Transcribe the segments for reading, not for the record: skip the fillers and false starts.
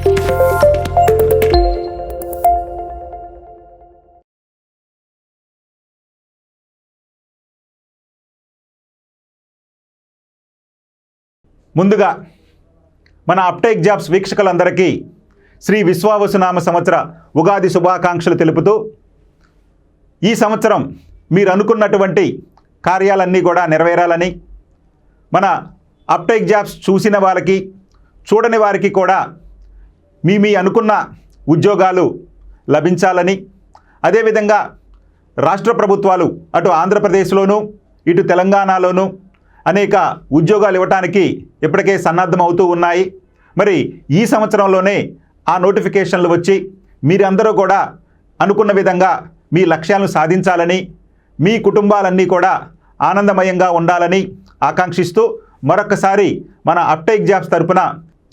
ముందుగా మన uptake jobs వీక్షకులందరికీ శ్రీ విశ్వావసునామ సంవత్సర ఉగాది శుభాకాంక్షలు తెలుపుతూ ఈ సంవత్సరం మీరు అనుకున్నటువంటి కార్యాలన్నీ కూడా నెరవేరాలని, మన అప్టేక్ జాబ్స్ చూసిన వారికి చూడని వారికి కూడా మీ అనుకున్న ఉద్యోగాలు లభించాలని, అదేవిధంగా రాష్ట్ర ప్రభుత్వాలు అటు ఆంధ్రప్రదేశ్లోనూ ఇటు తెలంగాణలోనూ అనేక ఉద్యోగాలు ఇవ్వడానికి ఇప్పటికే సన్నద్ధం అవుతూ ఉన్నాయి. మరి ఈ సంవత్సరంలోనే ఆ నోటిఫికేషన్లు వచ్చి మీరందరూ కూడా అనుకున్న విధంగా మీ లక్ష్యాలను సాధించాలని, మీ కుటుంబాలన్నీ కూడా ఆనందమయంగా ఉండాలని ఆకాంక్షిస్తూ మరొకసారి మన అప్టేక్ జాబ్స్ తరపున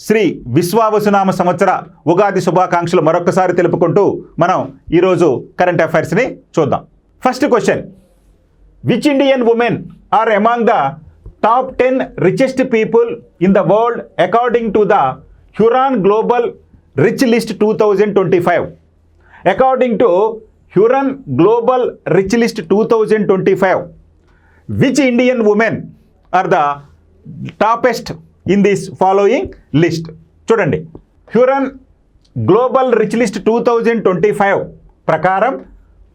శ్రీ విశ్వావసునామ సంవత్సర ఉగాది శుభాకాంక్షలు మరొకసారి తెలుపుకుంటూ మనం ఈరోజు కరెంట్ అఫైర్స్ని చూద్దాం. First question, which Indian women are among the top 10 richest people in the world according to the Hurun Global Rich List 2025. According to Hurun Global Rich List 2025, which Indian women are the toppest in this following list? చూడండి, హ్యూరన్ global rich list 2025 ప్రకారం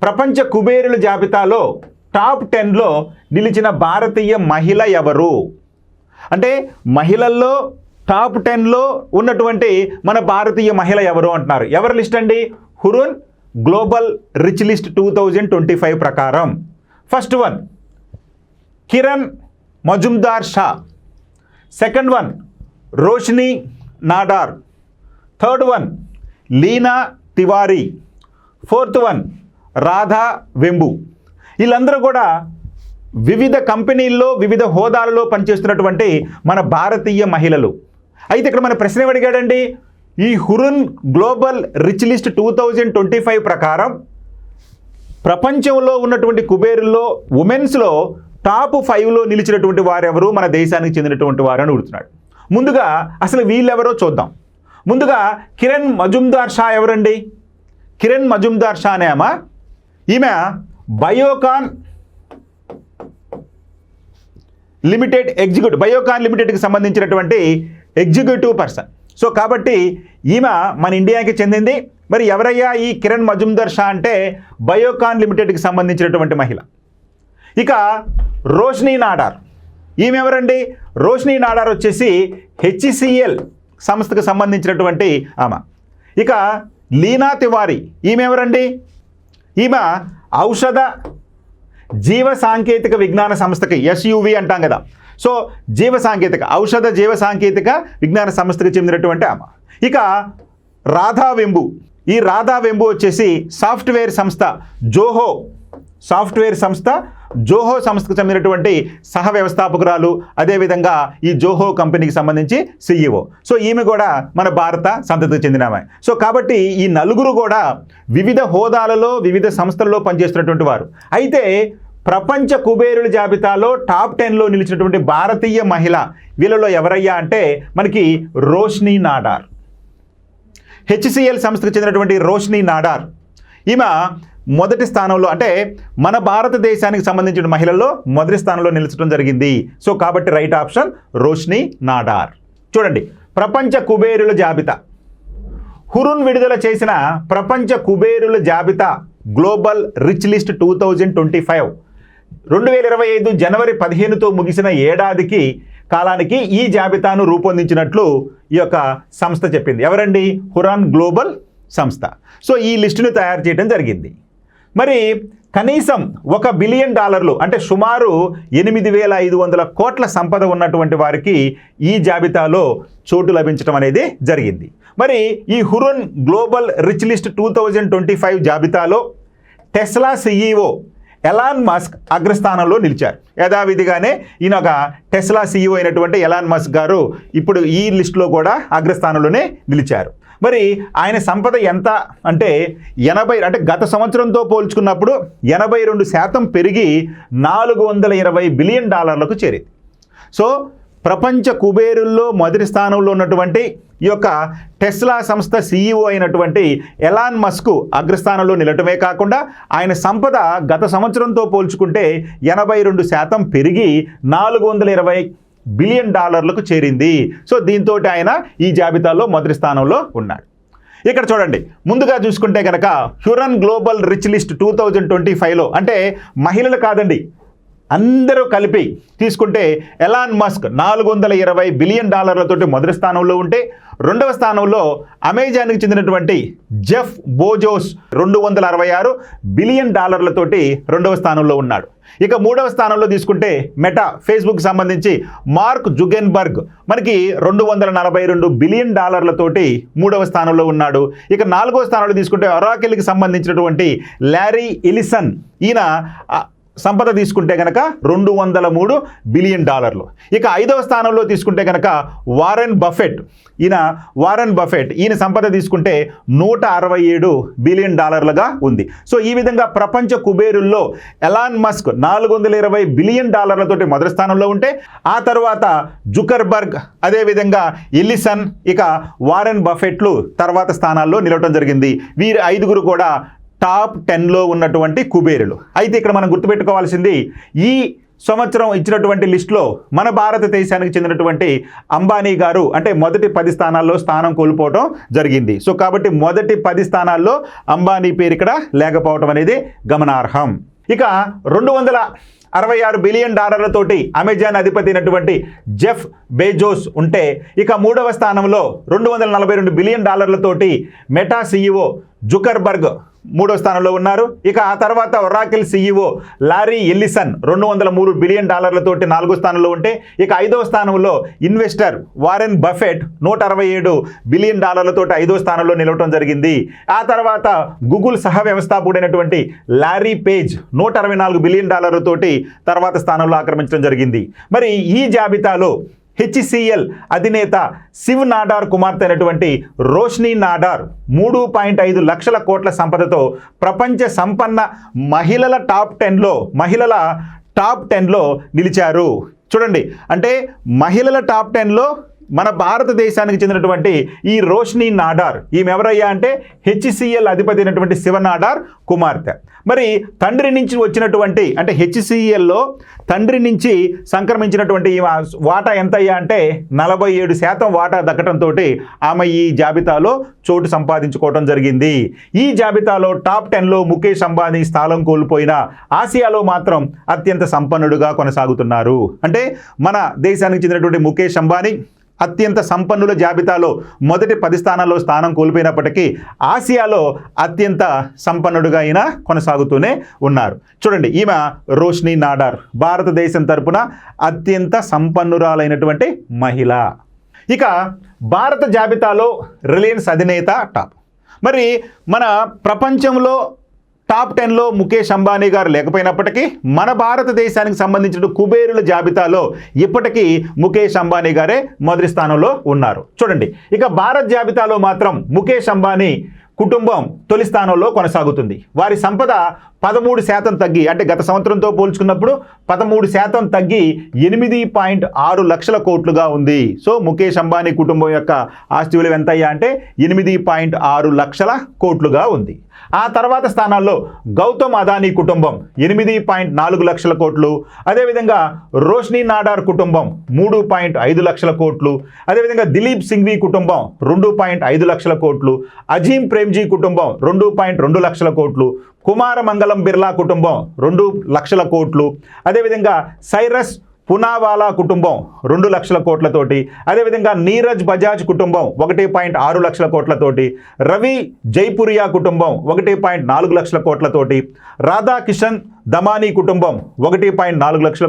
ప్రపంచ కుబేరుల జాబితాలో top 10లో నిలిచిన భారతీయ మహిళ ఎవరు? అంటే మహిళల్లో top 10లో ఉన్నటువంటి మన భారతీయ మహిళ ఎవరు అంటున్నారు. ఎవరి లిస్ట్ అండి? హురున్ గ్లోబల్ రిచ్ లిస్ట్ 2025 ప్రకారం. First one Kiran Mazumdar Shaw, second one Roshni Nadar, third one Leena Tiwari, fourth one Radha Vembu. వీళ్ళందరూ కూడా వివిధ కంపెనీల్లో వివిధ హోదాలలో పనిచేస్తున్నటువంటి మన భారతీయ మహిళలు. అయితే ఇక్కడ మన ప్రశ్న ఏమడిగాడండి, ఈ హురున్ గ్లోబల్ రిచ్ లిస్ట్ 2025 ప్రకారం ప్రపంచంలో ఉన్నటువంటి కుబేరుల్లో ఉమెన్స్లో టాప్ 5లో నిలిచినటువంటి వారెవరు, మన దేశానికి చెందినటువంటి వారు అని అడుగుతున్నాడు. ముందుగా అసలు వీళ్ళెవరో చూద్దాం. ముందుగా కిరణ్ మజుందార్ షా ఎవరండి? కిరణ్ మజుందార్ షా అనే ఈమె బయోకాన్ లిమిటెడ్ ఎగ్జిక్యూటివ్, బయోకాన్ లిమిటెడ్కి సంబంధించినటువంటి ఎగ్జిక్యూటివ్ పర్సన్. సో కాబట్టి ఈమె మన ఇండియాకి చెందింది. మరి ఎవరయ్యా ఈ కిరణ్ మజుందార్ షా అంటే బయోకాన్ లిమిటెడ్కి సంబంధించినటువంటి మహిళ. ఇక రోషిని నాడార్, ఈమె ఎవరండి? రోషిని నాడార్ వచ్చేసి హెచ్సిఎల్ సంస్థకు సంబంధించినటువంటి ఆమె. ఇక లీనా తివారీ, ఈమె ఎవరండి? ఈమె ఔషధ జీవ సాంకేతిక విజ్ఞాన సంస్థకి, ఎస్యువి అంటాం కదా, సో ఔషధ జీవ సాంకేతిక విజ్ఞాన సంస్థకి చెందినటువంటి ఆమె. ఇక రాధా వెంబు, ఈ రాధా వెంబు వచ్చేసి సాఫ్ట్వేర్ సంస్థ జోహో సంస్థకు చెందినటువంటి సహ వ్యవస్థాపకురాలు, అదేవిధంగా ఈ జోహో కంపెనీకి సంబంధించి సిఇఓ. సో ఈమె కూడా మన భారత సంతతికి చెందిన ఆమె. సో కాబట్టి ఈ నలుగురు కూడా వివిధ హోదాలలో వివిధ సంస్థల్లో పనిచేస్తున్నటువంటి వారు. అయితే ప్రపంచ కుబేరుల జాబితాలో టాప్ 10లో నిలిచినటువంటి భారతీయ మహిళ వీళ్ళలో ఎవరయ్యా అంటే మనకి రోషిని నాడార్. హెచ్సిఎల్ సంస్థకు చెందినటువంటి రోషిని నాడార్ ఈమె మొదటి స్థానంలో, అంటే మన భారతదేశానికి సంబంధించిన మహిళల్లో మొదటి స్థానంలో నిలిచడం జరిగింది. సో కాబట్టి రైట్ ఆప్షన్ రోషిని నాడార్. చూడండి, ప్రపంచ కుబేరుల జాబితా, హురున్ విడుదల చేసిన ప్రపంచ కుబేరుల జాబితా గ్లోబల్ రిచ్ లిస్ట్ 2025 2025 జనవరి 15తో ముగిసిన ఏడాదికి కాలానికి ఈ జాబితాను రూపొందించినట్లు ఈ యొక్క సంస్థ చెప్పింది. ఎవరండి? హురున్ గ్లోబల్ సంస్థ. సో ఈ లిస్టును తయారు చేయడం జరిగింది. మరి కనీసం $1 బిలియన్, అంటే సుమారు 8,500 కోట్ల సంపద ఉన్నటువంటి వారికి ఈ జాబితాలో చోటు లభించడం అనేది జరిగింది. మరి ఈ హురున్ గ్లోబల్ రిచ్ లిస్ట్ 2025 జాబితాలో టెస్లా సిఇఓ ఎలాన్ మస్క్ అగ్రస్థానంలో నిలిచారు. యథావిధిగానే ఈయన ఒక టెస్లా సిఇఓ అయినటువంటి ఎలాన్ మస్క్ గారు ఇప్పుడు ఈ లిస్టులో కూడా అగ్రస్థానంలోనే నిలిచారు. మరి ఆయన సంపద ఎంత అంటే 80, అంటే గత సంవత్సరంతో పోల్చుకున్నప్పుడు 82% పెరిగి $420 బిలియన్ చేరింది. సో ప్రపంచ కుబేరుల్లో మొదటి స్థానంలో ఉన్నటువంటి ఈ యొక్క టెస్లా సంస్థ CEO అయినటువంటి ఎలాన్ మస్క్ అగ్రస్థానంలో నిలటమే కాకుండా ఆయన సంపద గత సంవత్సరంతో పోల్చుకుంటే 82% పెరిగి $420 బిలియన్ చేరింది. సో దీంతో ఆయన ఈ జాబితాలో మొదటి స్థానంలో ఉన్నాడు. ఇక్కడ చూడండి, ముందుగా చూసుకుంటే కనుక హ్యూరన్ గ్లోబల్ రిచ్ లిస్ట్ 2025లో అంటే మహిళలు కాదండి, అందరూ కలిపి తీసుకుంటే ఎలాన్ మస్క్ $420 బిలియన్ మొదటి స్థానంలో ఉంటే, రెండవ స్థానంలో అమెజాన్కి చెందినటువంటి జెఫ్ బోజోస్ $266 బిలియన్ తోటి రెండవ స్థానంలో ఉన్నాడు. ఇక మూడవ స్థానంలో తీసుకుంటే మెటా ఫేస్బుక్ సంబంధించి మార్క్ జుగెన్బర్గ్ మనకి $242 బిలియన్ తోటి మూడవ స్థానంలో ఉన్నాడు. ఇక నాలుగవ స్థానంలో తీసుకుంటే ఒరాకిల్కి సంబంధించినటువంటి లారీ ఎలిసన్, ఈయన సంపద తీసుకుంటే కనుక $203 బిలియన్. ఇక ఐదవ స్థానంలో తీసుకుంటే కనుక వారెన్ బఫెట్, ఈయన సంపద తీసుకుంటే $167 బిలియన్ ఉంది. సో ఈ విధంగా ప్రపంచ కుబేరుల్లో ఎలాన్ మస్క్ $420 బిలియన్ తోటి మొదటి స్థానంలో ఉంటే, ఆ తర్వాత జుకర్బర్గ్, అదేవిధంగా ఎలిసన్, ఇక వారెన్ బఫెట్లు తర్వాత స్థానాల్లో నిలవడం జరిగింది. వీరి ఐదుగురు కూడా టాప్ 10లో ఉన్నటువంటి కుబేరులు. అయితే ఇక్కడ మనం గుర్తుపెట్టుకోవాల్సింది, ఈ సంవత్సరం ఇచ్చినటువంటి లిస్టులో మన భారతదేశానికి చెందినటువంటి అంబానీ గారు అంటే మొదటి 10 స్థానాల్లో స్థానం కోల్పోవడం జరిగింది. సో కాబట్టి మొదటి 10 స్థానాల్లో అంబానీ పేరు ఇక్కడ లేకపోవడం అనేది గమనార్హం. ఇక $266 బిలియన్ తోటి అమెజాన్ అధిపతి అయినటువంటి జెఫ్ బెజోస్ ఉంటే, ఇక మూడవ స్థానంలో $242 బిలియన్ తోటి మెటా CEO జుకర్బర్గ్ మూడో స్థానంలో ఉన్నారు. ఇక ఆ తర్వాత Oracle CEO lorry Ellison $203 billion తోటి నాలుగో స్థానంలో ఉంటే, ఇక ఐదవ స్థానంలో ఇన్వెస్టర్ వారెన్ బఫెట్ $167 బిలియన్ తోటి ఐదో స్థానంలో నిలవటం జరిగింది. ఆ తర్వాత గూగుల్ సహ వ్యవస్థాపకుడైనటువంటి లారీ పేజ్ $164 బిలియన్ తోటి తర్వాత స్థానంలో ఆక్రమించడం జరిగింది. మరి ఈ జాబితాలో HCL అధినేత శివ్ నాడార్ కుమార్తె అయినటువంటి రోష్ని నాడార్ 3.5 లక్షల కోట్ల సంపదతో ప్రపంచ సంపన్న మహిళల టాప్ 10లో నిలిచారు. చూడండి, అంటే మహిళల టాప్ 10లో మన భారతదేశానికి చెందినటువంటి ఈ రోష్ని నాడార్, ఈమె ఎవరయ్యా అంటే HCL అధిపతి అయినటువంటి శివ నాడార్ కుమార్తె. మరి తండ్రి నుంచి వచ్చినటువంటి అంటే HCLలో తండ్రి నుంచి సంక్రమించినటువంటి వాటా ఎంతయ్యా అంటే 47% వాటా దక్కడంతో ఆమె ఈ జాబితాలో చోటు సంపాదించుకోవడం జరిగింది. ఈ జాబితాలో టాప్ 10లో ముఖేష్ అంబానీ స్థానం కోల్పోయిన ఆసియాలో మాత్రం అత్యంత సంపన్నుడుగా కొనసాగుతున్నారు. అంటే మన దేశానికి చెందినటువంటి ముఖేష్ అంబానీ అత్యంత సంపన్నుల జాబితాలో మొదటి 10 స్థానాల్లో స్థానం కోల్పోయినప్పటికీ ఆసియాలో అత్యంత సంపన్నుడుగా ఈయన కొనసాగుతూనే ఉన్నారు. చూడండి, ఈమె రోష్ని నాడార్ భారతదేశం తరపున అత్యంత సంపన్నురాలైనటువంటి మహిళ. ఇక భారత జాబితాలో రిలయన్స్ అధినేత టాప్. మరి మన ప్రపంచంలో టాప్ 10లో ముఖేష్ అంబానీ గారు లేకపోయినప్పటికీ మన భారతదేశానికి సంబంధించిన కుబేరుల జాబితాలో ఇప్పటికీ ముఖేష్ అంబానీ గారే మొదటి స్థానంలో ఉన్నారు. చూడండి, ఇక భారత్ జాబితాలో మాత్రం ముఖేష్ అంబానీ కుటుంబం తొలి స్థానంలో కొనసాగుతుంది. వారి సంపద 13% తగ్గి, అంటే గత సంవత్సరంతో పోల్చుకున్నప్పుడు 13% తగ్గి 8.6 లక్షల కోట్లుగా ఉంది. సో ముఖేష్ అంబానీ కుటుంబం యొక్క ఆస్తి విలువ ఎంతయ్యా అంటే 8.6 లక్షల కోట్లుగా ఉంది. ఆ తర్వాత స్థానాల్లో గౌతమ్ అదానీ కుటుంబం 8.4 లక్షల కోట్లు, అదేవిధంగా రోష్ని నాడార్ కుటుంబం 3.5 లక్షల కోట్లు, అదేవిధంగా దిలీప్ సింఘ్వి కుటుంబం 2.5 లక్షల కోట్లు, అజీం ప్రేమ్జీ కుటుంబం 2.2 లక్షల కోట్లు, కుమార మంగళం బిర్లా కుటుంబం 2 లక్షల కోట్లు, అదేవిధంగా సైరస్ పునావాలా కుటుంబం 2 లక్షల కోట్లతోటి, అదేవిధంగా నీరజ్ బజాజ్ కుటుంబం 1.6 లక్షల కోట్లతోటి, రవి జైపురియా కుటుంబం 1.4 లక్షల కోట్లతోటి, రాధాకిషన్ దమానీ కుటుంబం 1.4 లక్షల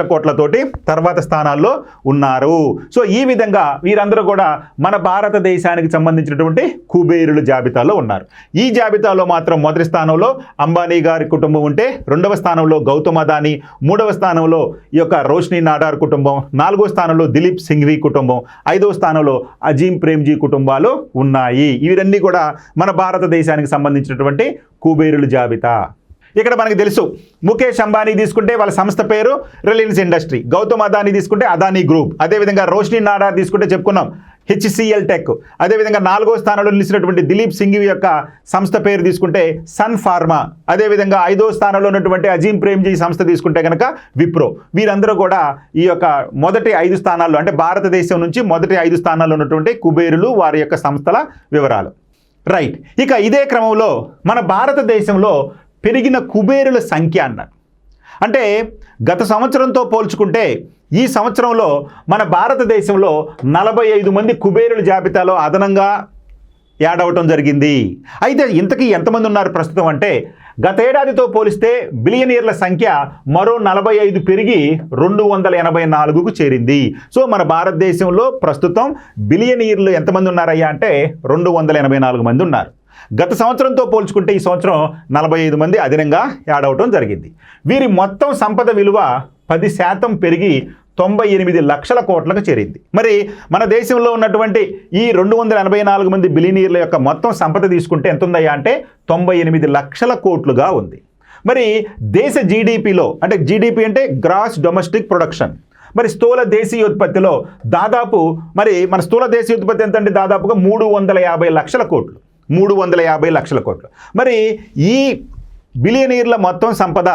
కోట్లతోటి తర్వాత స్థానాల్లో ఉన్నారు. సో ఈ విధంగా వీరందరూ కూడా మన భారతదేశానికి సంబంధించినటువంటి కుబేరుల జాబితాలో ఉన్నారు. ఈ జాబితాలో మాత్రం మొదటి స్థానంలో అంబానీ గారి కుటుంబం ఉంటే, రెండవ స్థానంలో గౌతమ్ అదానీ, మూడవ స్థానంలో ఈ యొక్క రోష్ని నాడార్ కుటుంబం, నాలుగో స్థానంలో దిలీప్ సింఘ్వి కుటుంబం, ఐదవ స్థానంలో అజీం ప్రేమ్జీ కుటుంబాలు ఉన్నాయి. ఇవన్నీ కూడా మన భారతదేశానికి సంబంధించినటువంటి కుబేరుల జాబితా. ఇక్కడ మనకు తెలుసు ముఖేష్ అంబానీ తీసుకుంటే వాళ్ళ సంస్థ పేరు రిలయన్స్ ఇండస్ట్రీ, గౌతమ్ అదానీ తీసుకుంటే అదానీ గ్రూప్, అదేవిధంగా రోష్ని నాడార్ తీసుకుంటే చెప్పుకున్నాం HCL టెక్, అదేవిధంగా 4వ స్థానంలో నిలిచినటువంటి దిలీప్ సింఘవి యొక్క సంస్థ పేరు తీసుకుంటే సన్ ఫార్మా, అదేవిధంగా 5వ స్థానంలో ఉన్నటువంటి అజీం ప్రేమ్జీ సంస్థ తీసుకుంటే కనుక విప్రో. వీరందరూ కూడా ఈ యొక్క మొదటి 5 స్థానాల్లో అంటే భారతదేశం నుంచి మొదటి 5 స్థానాల్లో ఉన్నటువంటి కుబేరులు, వారి యొక్క సంస్థల వివరాలు. రైట్, ఇక ఇదే క్రమంలో మన భారతదేశంలో పెరిగిన కుబేరుల సంఖ్య అన్నారు. అంటే గత సంవత్సరంతో పోల్చుకుంటే ఈ సంవత్సరంలో మన భారతదేశంలో 45 మంది కుబేరుల జాబితాలో అదనంగా యాడ్ అవటం జరిగింది. అయితే ఇంతకీ ఎంతమంది ఉన్నారు ప్రస్తుతం అంటే గతేడాదితో పోలిస్తే బిలియనీర్ల సంఖ్య మరో 45 పెరిగి 284కు చేరింది. సో మన భారతదేశంలో ప్రస్తుతం బిలియనీర్లు ఎంతమంది ఉన్నారయ్యా అంటే 284 మంది ఉన్నారు. గత సంవత్సరంతో పోల్చుకుంటే ఈ సంవత్సరం 45 మంది అదనంగా యాడ్ అవటం జరిగింది. వీరి మొత్తం సంపద విలువ 10% పెరిగి 98 లక్షల కోట్లకు చేరింది. మరి మన దేశంలో ఉన్నటువంటి ఈ 284 మంది బిలియనీర్ల యొక్క మొత్తం సంపద తీసుకుంటే ఎంత ఉందయ్యా అంటే 98 లక్షల కోట్లుగా ఉంది. మరి దేశ జీడిపిలో అంటే జీడిపి అంటే గ్రాస్ డొమెస్టిక్ ప్రొడక్షన్, మరి స్థూల దేశీయోత్పత్తిలో దాదాపు మరి మన స్థూల దేశీయోత్పత్తి ఎంత అంటే దాదాపుగా 350 లక్షల కోట్లు, 350 లక్షల కోట్లు. మరి ఈ బిలియనీర్ల మొత్తం సంపద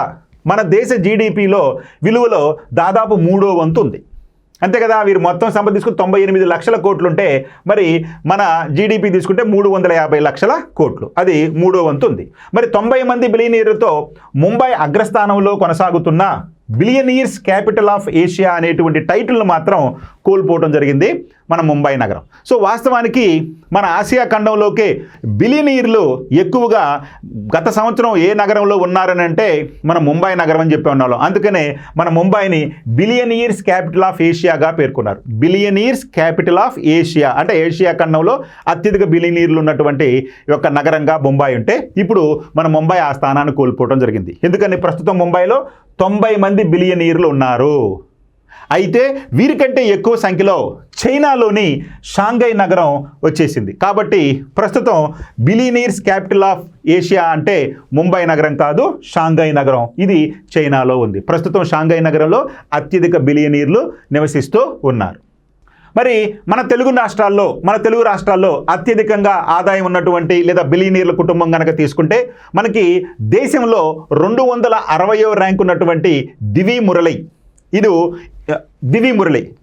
మన దేశ జీడిపిలో విలువలో దాదాపు 3వ వంతు ఉంది. అంతే కదా, వీరు మొత్తం సంపద తీసుకుని 98 లక్షల కోట్లు ఉంటే మరి మన జీడిపి తీసుకుంటే 350 లక్షల కోట్లు, అది 3వ వంతు ఉంది. మరి 90 మంది బిలియనీర్లతో ముంబై అగ్రస్థానంలో కొనసాగుతున్న బిలియనీర్స్ క్యాపిటల్ ఆఫ్ ఏషియా అనేటువంటి టైటిల్ను మాత్రం కోల్పోవడం జరిగింది మన ముంబై నగరం. సో వాస్తవానికి మన ఆసియా ఖండంలోకే బిలియనీర్లు ఎక్కువగా గత సంవత్సరం ఏ నగరంలో ఉన్నారని అంటే మన ముంబై నగరం అని చెప్పి ఉన్నాం. అందుకనే మన ముంబైని బిలియనీర్స్ క్యాపిటల్ ఆఫ్ ఏషియాగా పేర్కొన్నారు. బిలియనీర్స్ క్యాపిటల్ ఆఫ్ ఏషియా అంటే ఏషియా ఖండంలో అత్యధిక బిలియనీర్లు ఉన్నటువంటి యొక్క నగరంగా ముంబై ఉంటే ఇప్పుడు మన ముంబై ఆ స్థానాన్ని కోల్పోవడం జరిగింది. ఎందుకని ప్రస్తుతం ముంబైలో 90 మంది బిలియనీర్లు ఉన్నారు. అయితే వీరికంటే ఎక్కువ సంఖ్యలో చైనాలోని షాంఘై నగరం వచ్చేసింది. కాబట్టి ప్రస్తుతం బిలియనీర్స్ క్యాపిటల్ ఆఫ్ ఏషియా అంటే ముంబై నగరం కాదు, షాంఘై నగరం, ఇది చైనాలో ఉంది. ప్రస్తుతం షాంఘై నగరంలో అత్యధిక బిలియనీర్లు నివసిస్తూ ఉన్నారు. మరి మన తెలుగు రాష్ట్రాల్లో అత్యధికంగా ఆదాయం ఉన్నటువంటి లేదా బిలియనీర్ల కుటుంబం కనుక తీసుకుంటే మనకి దేశంలో 260వ ర్యాంక్ ఉన్నటువంటి దివి మురళి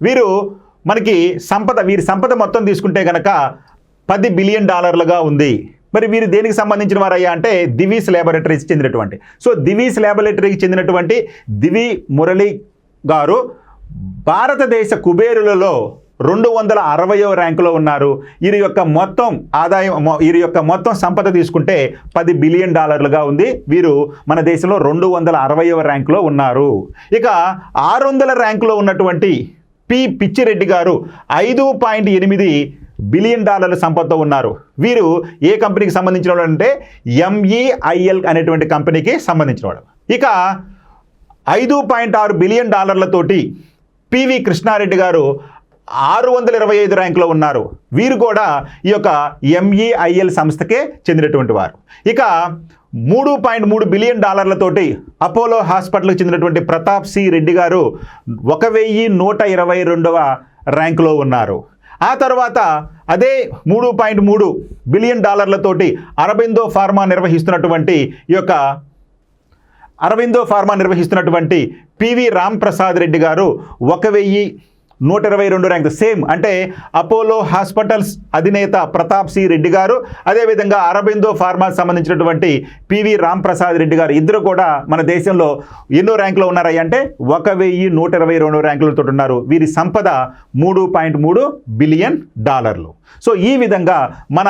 వీరు మనకి వీరి సంపద మొత్తం తీసుకుంటే కనుక $10 బిలియన్ ఉంది. మరి వీరు దేనికి సంబంధించిన వారయ్యా అంటే దివీస్ ల్యాబొరేటరీకి చెందినటువంటి. సో దివీస్ ల్యాబొరేటరీకి చెందినటువంటి దివి మురళి గారు భారతదేశ కుబేరులలో 260వ ర్యాంకులో ఉన్నారు. వీరి యొక్క మొత్తం సంపద తీసుకుంటే $10 బిలియన్ ఉంది. వీరు మన దేశంలో 260వ ర్యాంకులో ఉన్నారు. ఇక 600ల ర్యాంకులో ఉన్నటువంటి పిచ్చిరెడ్డి గారు 5.8 బిలియన్ సంపదతో ఉన్నారు. వీరు ఏ కంపెనీకి సంబంధించిన వాడు అంటే MEIL అనేటువంటి కంపెనీకి సంబంధించిన వాడు. ఇక 5.6 బిలియన్ తోటి పివి కృష్ణారెడ్డి గారు 625 ర్యాంకులో ఉన్నారు. వీరు కూడా ఈ యొక్క MEIL సంస్థకే చెందినటువంటి వారు. ఇక 3.3 బిలియన్ తోటి అపోలో హాస్పిటల్కి చెందినటువంటి ప్రతాప్ సి రెడ్డి గారు 1122వ ర్యాంకులో ఉన్నారు. ఆ తర్వాత అదే 3.3 బిలియన్ తోటి అరబిందో ఫార్మా నిర్వహిస్తున్నటువంటి పివి రామ్ ప్రసాద్ రెడ్డి గారు 1122 ర్యాంక్. సేమ్ అంటే అపోలో హాస్పిటల్స్ అధినేత ప్రతాప్ సి రెడ్డి గారు, అదేవిధంగా అరబిందో ఫార్మాకి సంబంధించినటువంటి పివి రామ్ ప్రసాద్ రెడ్డి గారు ఇద్దరు కూడా మన దేశంలో ఎన్నో ర్యాంకులో ఉన్నారయ్య అంటే 1122 ర్యాంకులతో ఉన్నారు. వీరి సంపద $3.3 బిలియన్. సో ఈ విధంగా మన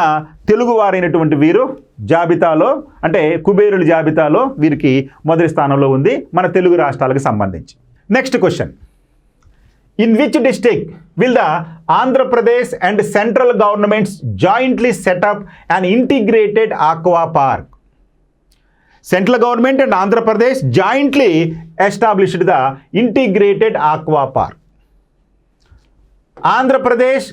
తెలుగు వారైనటువంటి వీరు జాబితాలో అంటే కుబేరుల జాబితాలో వీరికి మొదటి స్థానంలో ఉంది మన తెలుగు రాష్ట్రాలకు సంబంధించి. Next question, in which district will the Andhra Pradesh and central governments jointly set up an integrated aqua park? Central government and Andhra Pradesh jointly established the integrated aqua park. Andhra Pradesh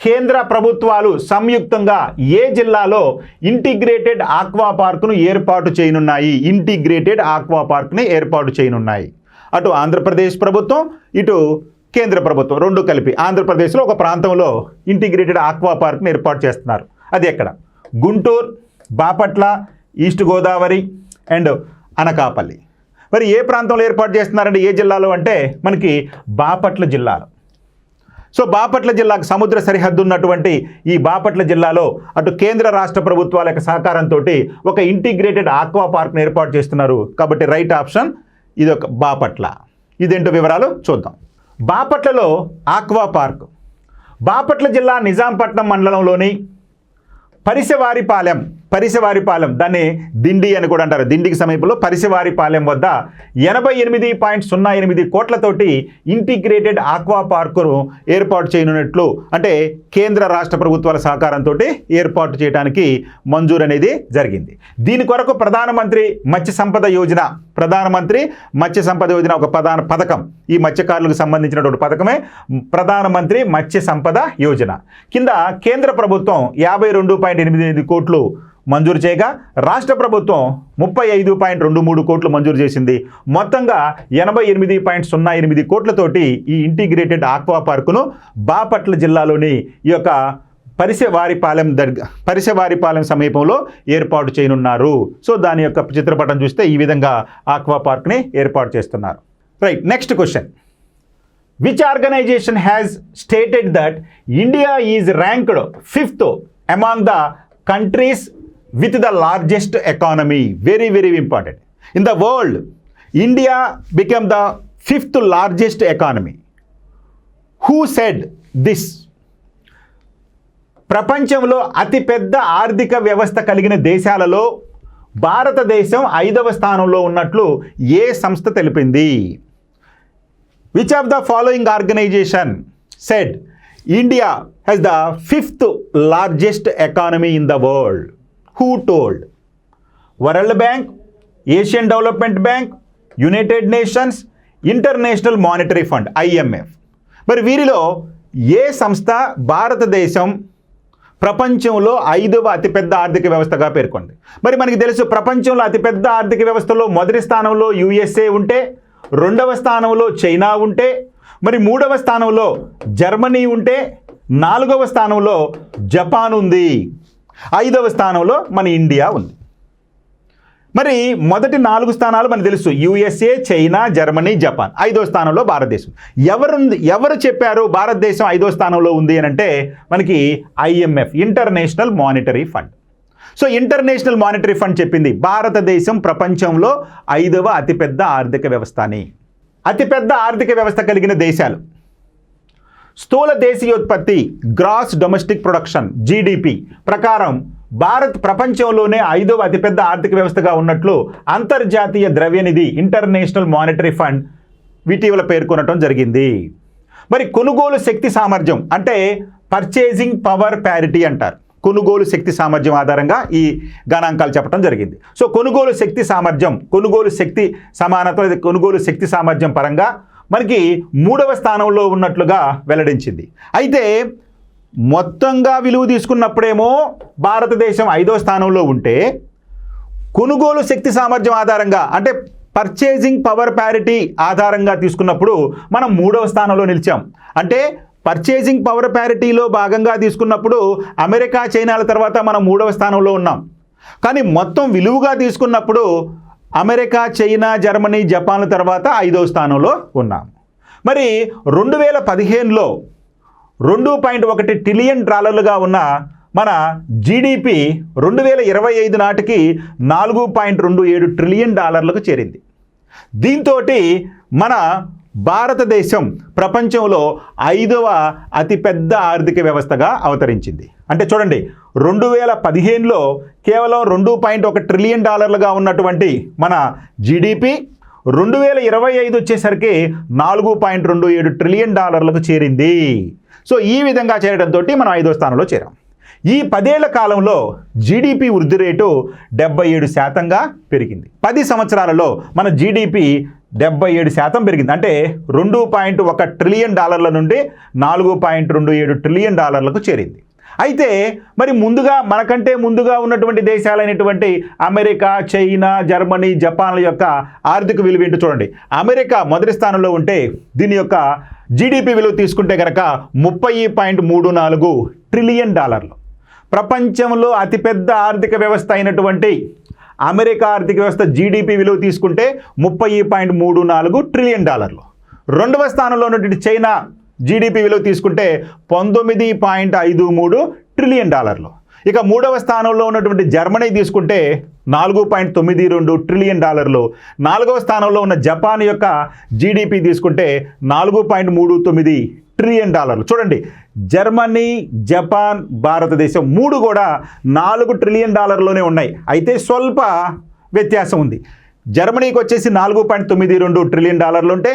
కేంద్ర ప్రభుత్వాలు సంయుక్తంగా ఏ జిల్లాలో integrated aqua పార్కును ఏర్పాటు చేయనున్నాయి? Integrated aqua పార్క్ని ఏర్పాటు చేయనున్నాయి. అటు ఆంధ్రప్రదేశ్ ప్రభుత్వం, ఇటు కేంద్ర ప్రభుత్వం రెండు కలిపి ఆంధ్రప్రదేశ్లో ఒక ప్రాంతంలో ఇంటిగ్రేటెడ్ ఆక్వా పార్క్ని ఏర్పాటు చేస్తున్నారు. అది ఎక్కడ? Guntur, Bapatla, east Godavari and Anakapalli. మరి ఏ ప్రాంతంలో ఏర్పాటు చేస్తున్నారంటే ఏ జిల్లాలో అంటే మనకి బాపట్ల జిల్లాలో. సో బాపట్ల జిల్లాకు సముద్ర సరిహద్దు ఉన్నటువంటి ఈ బాపట్ల జిల్లాలో అటు కేంద్ర రాష్ట్ర ప్రభుత్వాల యొక్క సహకారంతో ఒక ఇంటిగ్రేటెడ్ ఆక్వా పార్క్ను ఏర్పాటు చేస్తున్నారు. కాబట్టి రైట్ ఆప్షన్ ఇది ఒక బాపట్ల. ఇదేంటో వివరాలు చూద్దాం. బాపట్లలో ఆక్వా పార్క్ బాపట్ల జిల్లా నిజాంపట్నం మండలంలోని పరిసవారిపాలెం దాన్ని దిండి అని కూడా అంటారు. దిండికి సమీపంలో పరిసవారిపాలెం వద్ద 88.08 కోట్లతోటి ఇంటిగ్రేటెడ్ ఆక్వా పార్కును ఏర్పాటు చేయనున్నట్లు అంటే కేంద్ర రాష్ట్ర ప్రభుత్వాల సహకారంతో ఏర్పాటు చేయడానికి మంజూరు అనేది జరిగింది. దీని కొరకు ప్రధానమంత్రి మత్స్య సంపద యోజన ఒక ప్రధాన పథకం. ఈ మత్స్యకారులకు సంబంధించినటువంటి పథకమే ప్రధానమంత్రి మత్స్య సంపద యోజన కింద కేంద్ర ప్రభుత్వం 52.88 కోట్లు మంజూరు చేయగా రాష్ట్ర ప్రభుత్వం 35.23 కోట్లు మంజూరు చేసింది. మొత్తంగా 88.08 కోట్లతోటి ఈ ఇంటిగ్రేటెడ్ ఆక్వా పార్కును బాపట్ల జిల్లాలోని ఈ యొక్క పరిసవారిపాలెం సమీపంలో ఏర్పాటు చేయనున్నారు. సో దాని యొక్క చిత్రపటం చూస్తే ఈ విధంగా ఆక్వా పార్క్ని ఏర్పాటు చేస్తున్నారు. Right, next question. Which organization has stated that India is ranked 5th among the countries with the largest economy? Very, very important. In the world, India became the 5th largest economy. Who said this? ప్రపంచంలో అతిపెద్ద ఆర్థిక వ్యవస్థ కలిగిన దేశాలలో భారతదేశం 5వ స్థానంలో ఉన్నట్లు ఏ సంస్థ తెలిపింది? Which of the following organization said India has the 5th largest economy in the world? Who told? World Bank, Asian Development Bank, United Nations, International Monetary Fund, IMF. మరి వీరిలో ఏ సంస్థ భారతదేశం ప్రపంచంలో 5వ అతిపెద్ద ఆర్థిక వ్యవస్థగా పేర్కొంది? మరి మనకి తెలుసు ప్రపంచంలో అతిపెద్ద ఆర్థిక వ్యవస్థలో మొదటి స్థానంలో USA ఉంటే, 2వ స్థానంలో చైనా ఉంటే, మరి 3వ స్థానంలో జర్మనీ ఉంటే, 4వ స్థానంలో జపాన్ ఉంది, 5వ స్థానంలో మన ఇండియా ఉంది. మరి మొదటి 4 స్థానాలు మనకు తెలుసు USA, చైనా, జర్మనీ, జపాన్. 5వ స్థానంలో భారతదేశం. ఎవరు చెప్పారు భారతదేశం 5వ స్థానంలో ఉంది అని అంటే మనకి IMF, international monetary fund. So international monetary fund చెప్పింది భారతదేశం ప్రపంచంలో 5వ అతిపెద్ద ఆర్థిక వ్యవస్థ అని. అతిపెద్ద ఆర్థిక వ్యవస్థ కలిగిన దేశాలు: స్థూల దేశీయోత్పత్తి గ్రాస్ డొమెస్టిక్ ప్రొడక్షన్ GDP ప్రకారం భారత్ ప్రపంచంలోనే 5వ అతిపెద్ద ఆర్థిక వ్యవస్థగా ఉన్నట్లు అంతర్జాతీయ ద్రవ్యనిధి ఇంటర్నేషనల్ మానిటరీ ఫండ్ ఇటీవల పేర్కొనడం జరిగింది. మరి కొనుగోలు శక్తి సామర్థ్యం అంటే పర్చేజింగ్ పవర్ ప్యారిటీ అంటారు. కొనుగోలు శక్తి సామర్థ్యం ఆధారంగా ఈ గణాంకాలు చెప్పడం జరిగింది. సో కొనుగోలు శక్తి సామర్థ్యం, కొనుగోలు శక్తి సమానత్వం, కొనుగోలు శక్తి సామర్థ్యం పరంగా మనకి 3వ స్థానంలో ఉన్నట్లుగా వెల్లడించింది. అయితే మొత్తంగా విలువ తీసుకున్నప్పుడేమో భారతదేశం 5వ స్థానంలో ఉంటే, కొనుగోలు శక్తి సామర్థ్యం ఆధారంగా అంటే పర్చేజింగ్ పవర్ ప్యారిటీ ఆధారంగా తీసుకున్నప్పుడు మనం 3వ స్థానంలో నిలిచాం. అంటే పర్చేజింగ్ పవర్ ప్యారిటీలో భాగంగా తీసుకున్నప్పుడు అమెరికా, చైనాల తర్వాత మనం 3వ స్థానంలో ఉన్నాం. కానీ మొత్తం విలువగా తీసుకున్నప్పుడు అమెరికా, చైనా, జర్మనీ, జపాన్ల తర్వాత 5వ స్థానంలో ఉన్నాం. మరి 2015లో $2.1 ట్రిలియన్ ఉన్న మన GDP 2025 నాటికి $4.27 ట్రిలియన్ చేరింది. దీంతో మన భారతదేశం ప్రపంచంలో 5వ అతిపెద్ద ఆర్థిక వ్యవస్థగా అవతరించింది. అంటే చూడండి, 2015లో కేవలం $2.1 ట్రిలియన్ ఉన్నటువంటి మన GDP 2025 వచ్చేసరికి $4.27 ట్రిలియన్ చేరింది. సో ఈ విధంగా చేరడంతో మనం 5వ స్థానంలో చేరాం. ఈ 10 ఏళ్ల కాలంలో GDP వృద్ధి రేటు 77% పెరిగింది. 10 సంవత్సరాలలో మన GDP 77% పెరిగింది. అంటే 2.1 ట్రిలియన్ డాలర్ల నుండి 4.27 ట్రిలియన్ డాలర్లకు చేరింది. అయితే మరి మనకంటే ముందుగా ఉన్నటువంటి దేశాలైనటువంటి అమెరికా, చైనా, జర్మనీ, జపాన్ల యొక్క ఆర్థిక విలువ ఏంటో చూడండి. అమెరికా మొదటి స్థానంలో ఉంటే దీని యొక్క జీడిపి విలువ తీసుకుంటే కనుక 30.34 ట్రిలియన్ డాలర్లు. ప్రపంచంలో అతిపెద్ద ఆర్థిక వ్యవస్థ అయినటువంటి అమెరికా ఆర్థిక వ్యవస్థ జీడిపి విలువ తీసుకుంటే 30.34 ట్రిలియన్ డాలర్లు. రెండవ స్థానంలో ఉన్నటువంటి చైనా జీడిపి విలువ తీసుకుంటే 19.53 ట్రిలియన్ డాలర్లు. ఇక మూడవ స్థానంలో ఉన్నటువంటి జర్మనీ తీసుకుంటే 4.92 ట్రిలియన్ డాలర్లు. నాలుగవ స్థానంలో ఉన్న జపాన్ యొక్క జీడిపి తీసుకుంటే 4.39 ట్రిలియన్ డాలర్లు. చూడండి, జర్మనీ, జపాన్, భారతదేశం 3 కూడా 4 ట్రిలియన్ డాలర్లోనే ఉన్నాయి. అయితే స్వల్ప వ్యత్యాసం ఉంది. జర్మనీకి వచ్చేసి 4.92 ట్రిలియన్ డాలర్లు ఉంటే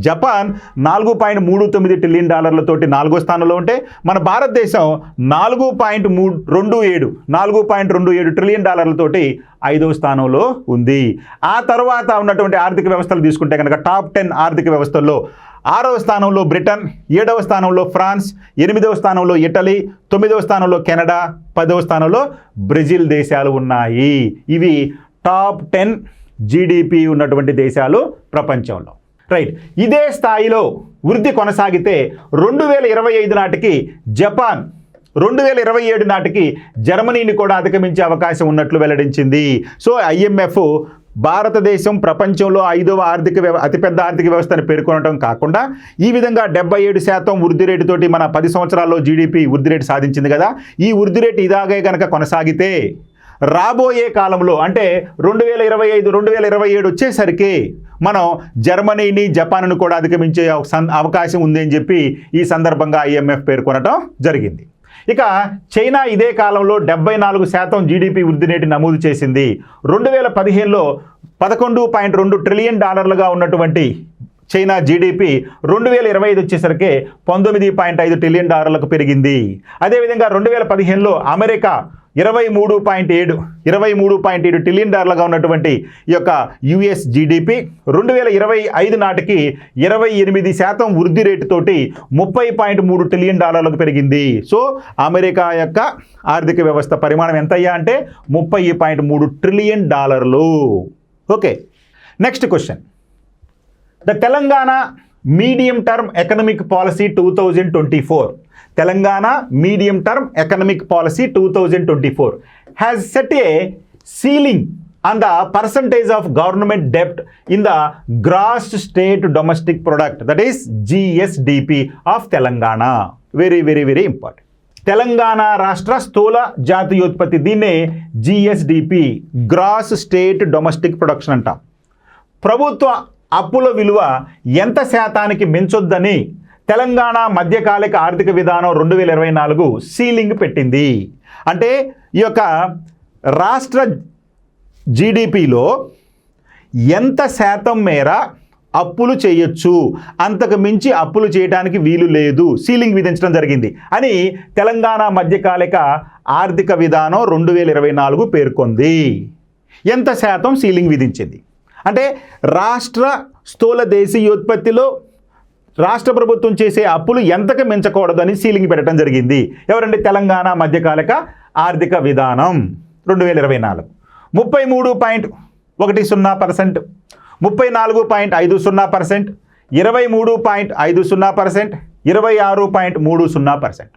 జపాన్ 4.39 ట్రిలియన్ డాలర్లతోటి 4వ స్థానంలో ఉంటే మన భారతదేశం 4.27 ట్రిలియన్ డాలర్లతోటి 5వ స్థానంలో ఉంది. ఆ తర్వాత ఉన్నటువంటి ఆర్థిక వ్యవస్థలు తీసుకుంటే కనుక టాప్ 10 ఆర్థిక వ్యవస్థల్లో 6వ స్థానంలో బ్రిటన్, 7వ స్థానంలో ఫ్రాన్స్, 8వ స్థానంలో ఇటలీ, 9వ స్థానంలో కెనడా, 10వ స్థానంలో బ్రెజిల్ దేశాలు ఉన్నాయి. ఇవి టాప్ 10 జీడిపి ఉన్నటువంటి దేశాలు ప్రపంచంలో. రైట్, ఇదే స్థాయిలో వృద్ధి కొనసాగితే 2025 నాటికి జపాన్, 2027 నాటికి జర్మనీని కూడా అధిగమించే అవకాశం ఉన్నట్లు వెల్లడించింది. సో IMF భారతదేశం ప్రపంచంలో 5వ అతిపెద్ద ఆర్థిక వ్యవస్థను పేర్కొనడం కాకుండా ఈ విధంగా 77% వృద్ధి రేటుతోటి మన 10 సంవత్సరాల్లో జీడిపి వృద్ధి రేటు సాధించింది కదా. ఈ వృద్ధి రేటు ఇలాగే కనుక కొనసాగితే రాబోయే కాలంలో అంటే 2025, 2027 వచ్చేసరికి మనం జర్మనీని, జపాన్ను కూడా అధిగమించే అవకాశం ఉంది అని చెప్పి ఈ సందర్భంగా IMF పేర్కొనడం జరిగింది. ఇక చైనా ఇదే కాలంలో 74% జీడిపి వృద్ధి రేటు నమోదు చేసింది. 2015లో 11.2 ట్రిలియన్ డాలర్లుగా ఉన్నటువంటి చైనా జీడిపి 2025 వచ్చేసరికి 19.5 ట్రిలియన్ డాలర్లకు పెరిగింది. అదేవిధంగా 2015లో అమెరికా 23.7 ట్రిలియన్ డాలర్లుగా ఉన్నటువంటి ఈ యొక్క US జీడిపి 2025 నాటికి 28% వృద్ధి రేటుతోటి 30.3 ట్రిలియన్ డాలర్లకు పెరిగింది. సో అమెరికా యొక్క ఆర్థిక వ్యవస్థ పరిమాణం ఎంతయ్యా అంటే 30.3 ట్రిలియన్ డాలర్లు. Okay, next question. The Telangana medium term economic policy 2024 Telangana Medium Term Economic Policy 2024 has set a ceiling on the percentage of government debt in the gross state domestic product, that is GSDP of Telangana. Very, very, very important. Telangana రాష్ట్ర స్థూల జాతీయోత్పత్తి, దీన్నే GSDP, gross state domestic production అంటాం. ప్రభుత్వ అప్పుల విలువ ఎంత శాతానికి మించొద్దని తెలంగాణ మధ్యకాలిక ఆర్థిక విధానం 2024 సీలింగ్ పెట్టింది. అంటే ఈ యొక్క రాష్ట్ర జీడిపిలో ఎంత శాతం మేర అప్పులు చేయొచ్చు, అంతకు మించి అప్పులు చేయడానికి వీలు లేదు, సీలింగ్ విధించడం జరిగింది అని తెలంగాణ మధ్యకాలిక ఆర్థిక విధానం 2024 పేర్కొంది. ఎంత శాతం సీలింగ్ విధించింది అంటే రాష్ట్ర స్థూల దేశీయోత్పత్తిలో రాష్ట్ర ప్రభుత్వం చేసే అప్పులు ఎంతకు మించకూడదని సీలింగ్ పెట్టడం జరిగింది. ఎవరండి? తెలంగాణ మధ్యకాలిక ఆర్థిక విధానం 2024. 33.10%, 34.50%, 23.50%, 26.30%.